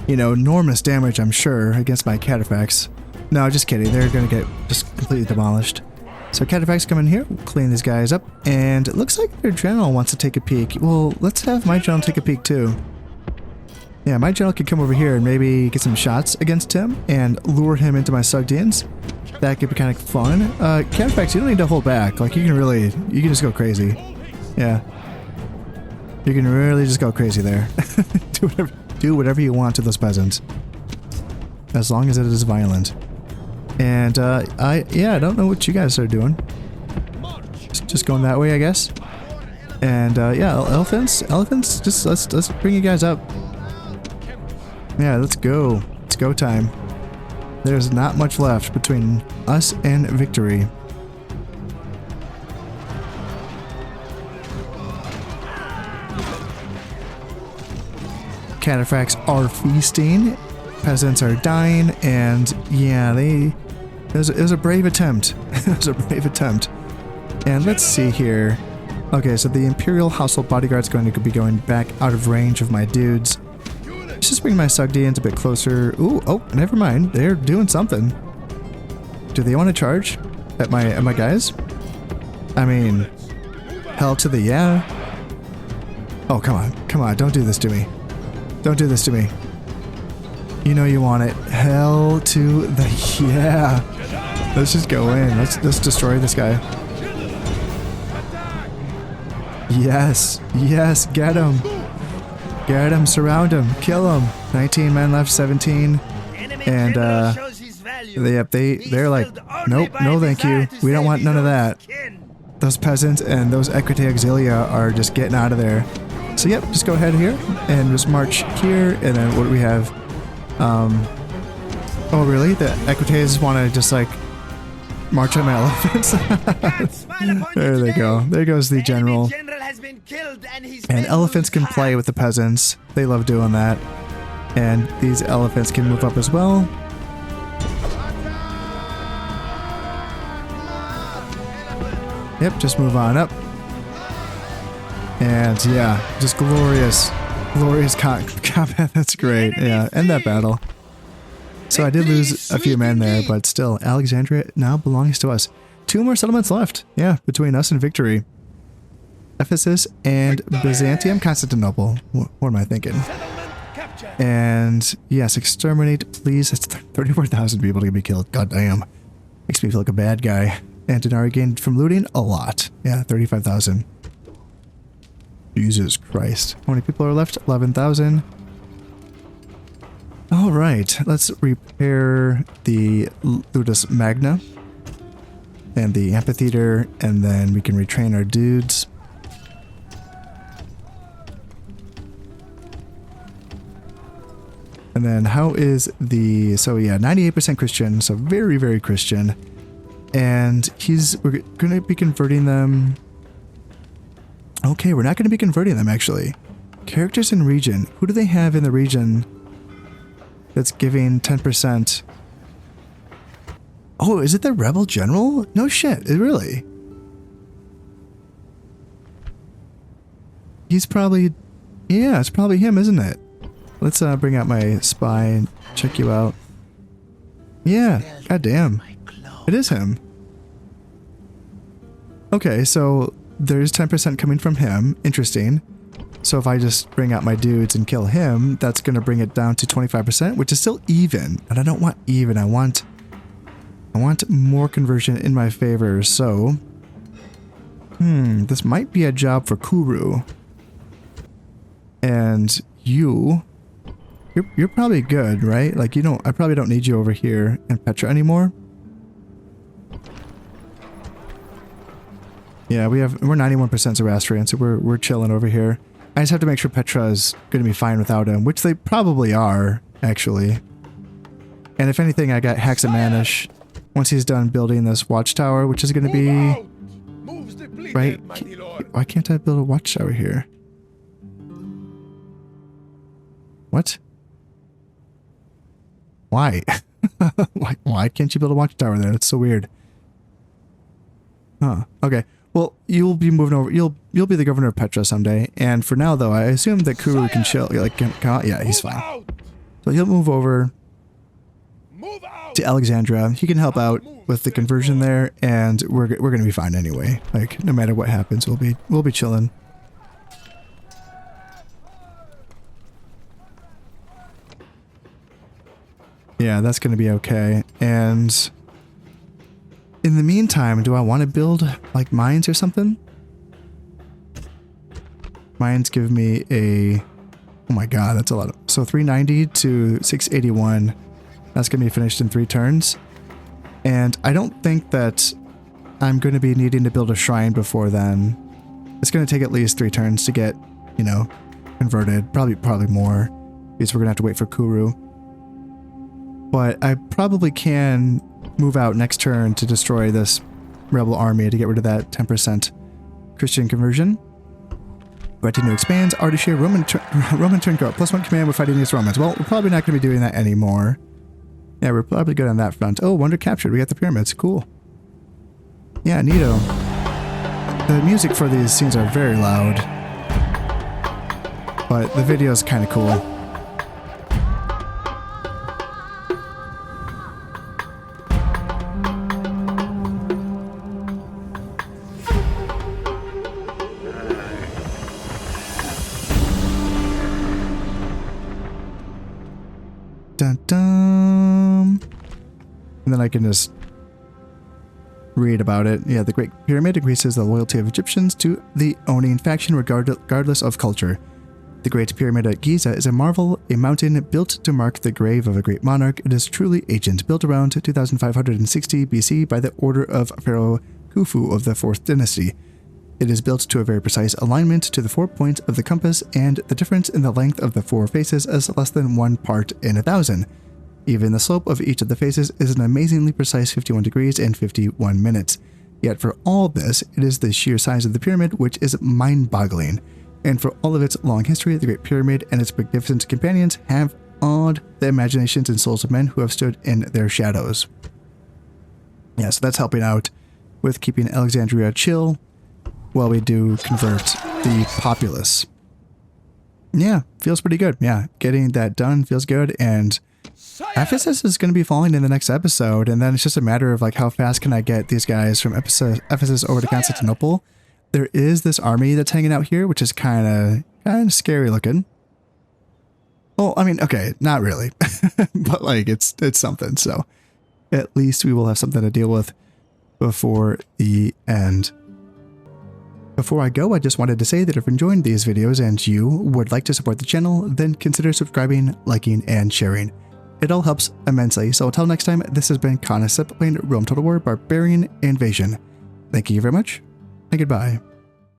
you know, enormous damage, I'm sure, against my cataphracts. No, just kidding. They're going to get just completely demolished. So cataphracts come in here, we'll clean these guys up, and it looks like their general wants to take a peek. Well, let's have my general take a peek too. Yeah, my general could come over here and maybe get some shots against him and lure him into my Sogdians. That could be kind of fun. Cataphracts, you don't need to hold back. Like, you can just go crazy. Yeah. You can really just go crazy there. do whatever you want to those peasants. As long as it is violent. And, I don't know what you guys are doing. Just going that way, I guess. And, yeah, elephants, just, let's bring you guys up. Yeah, let's go. It's go time. There's not much left between us and victory. Cataphracts are feasting, peasants are dying, and yeah, it was a brave attempt. It was a brave attempt. And let's see here. Okay, so the Imperial Household Bodyguard's going to be going back out of range of my dudes. Let's just bring my Sogdians a bit closer. Ooh, oh, never mind. They're doing something. Do they want to charge at my guys? I mean, hell to the yeah. Oh, come on, don't do this to me. Don't do this to me. You know you want it. Hell to the yeah. Let's just go in. Let's destroy this guy. Yes, get him. Get him, surround him, kill him. 19 men left, 17. And, they're like, nope, no thank you. We don't want none of that. Those peasants and those Equite Auxilia are just getting out of there. So, yep, just go ahead here and just march here. And then what do we have? Oh, really? The Equites want to just, like, march on my elephants? There they go. There goes the general. And elephants can play with the peasants. They love doing that. And these elephants can move up as well. Yep, just move on up. And yeah, just glorious combat. That's great. Yeah, end that battle. So I did lose a few men there, but still, Alexandria now belongs to us. 2 more settlements left. Yeah, between us and victory. Ephesus and Byzantium, Constantinople. What am I thinking? And yes, exterminate, please. That's 34,000 people to be killed. God damn. Makes me feel like a bad guy. And Denari gained from looting? A lot. Yeah, 35,000. Jesus Christ. How many people are left? 11,000. Alright, let's repair the Ludus Magna and the amphitheater, and then we can retrain our dudes. And then how is the... So yeah, 98% Christian, so very, very Christian. And we're going to be converting them... Okay, we're not going to be converting them, actually. Characters in region. Who do they have in the region that's giving 10%? Oh, is it the rebel general? No shit, really? He's probably... Yeah, it's probably him, isn't it? Let's bring out my spy and check you out. Yeah, goddamn. It is him. Okay, so there's 10% coming from him. Interesting. So if I just bring out my dudes and kill him, that's going to bring it down to 25%, which is still even. And I don't want even. I want more conversion in my favor. So, this might be a job for Kuru. And you're probably good, right? Like, I probably don't need you over here in Petra anymore. Yeah, we're 91% Zoroastrian, so we're chilling over here. I just have to make sure Petra is going to be fine without him, which they probably are, actually. And if anything, I got Haxamanish once he's done building this watchtower, which is going to be... Right? Why can't I build a watchtower here? What? Why? Why can't you build a watchtower there? That's so weird. Huh. Okay. Well, you'll be moving over. You'll be the governor of Petra someday. And for now, though, I assume that Kuru can chill. Like, yeah, he's fine. So he'll move over to Alexandria. He can help out with the conversion there, and we're gonna be fine anyway. Like, no matter what happens, we'll be chilling. Yeah, that's gonna be okay. And in the meantime, do I want to build like mines or something? Mines give me a, oh my god, that's a lot of, so 390 to 681. That's going to be finished in 3 turns. And I don't think that I'm going to be needing to build a shrine before then. It's going to take at least 3 turns to get, you know, converted. Probably more, because we're going to have to wait for Kuru. But I probably can move out next turn to destroy this rebel army to get rid of that 10% Christian conversion. Retinue expands. Ardeshir, Roman turncoat. +1 command. We're fighting these Romans. Well, we're probably not going to be doing that anymore. Yeah, we're probably good on that front. Oh, wonder captured. We got the pyramids. Cool. Yeah, neato. The music for these scenes are very loud, but the video is kind of cool. Dun dun. And then I can just read about it. Yeah, the Great Pyramid increases the loyalty of Egyptians to the owning faction regardless of culture. The Great Pyramid at Giza is a marvel, a mountain built to mark the grave of a great monarch. It is truly ancient, built around 2560 BC by the order of Pharaoh Khufu of the 4th dynasty. It is built to a very precise alignment to the 4 points of the compass, and the difference in the length of the 4 faces is less than 1 part in 1,000. Even the slope of each of the faces is an amazingly precise 51 degrees and 51 minutes. Yet for all this, it is the sheer size of the pyramid which is mind-boggling. And for all of its long history, the Great Pyramid and its magnificent companions have awed the imaginations and souls of men who have stood in their shadows. Yeah, so that's helping out with keeping Alexandria chill while we do convert the populace. Yeah, feels pretty good. Yeah, getting that done feels good, and Ephesus is going to be falling in the next episode, and then it's just a matter of like how fast can I get these guys from Ephesus over to Constantinople. There is this army that's hanging out here, which is kind of scary looking. Well, I mean, okay, not really, but like it's something. So at least we will have something to deal with before the end. Before I go, I just wanted to say that if you're enjoying these videos and you would like to support the channel, then consider subscribing, liking, and sharing. It all helps immensely. So until next time, this has been Conestep playing Rome Total War Barbarian Invasion. Thank you very much, and goodbye.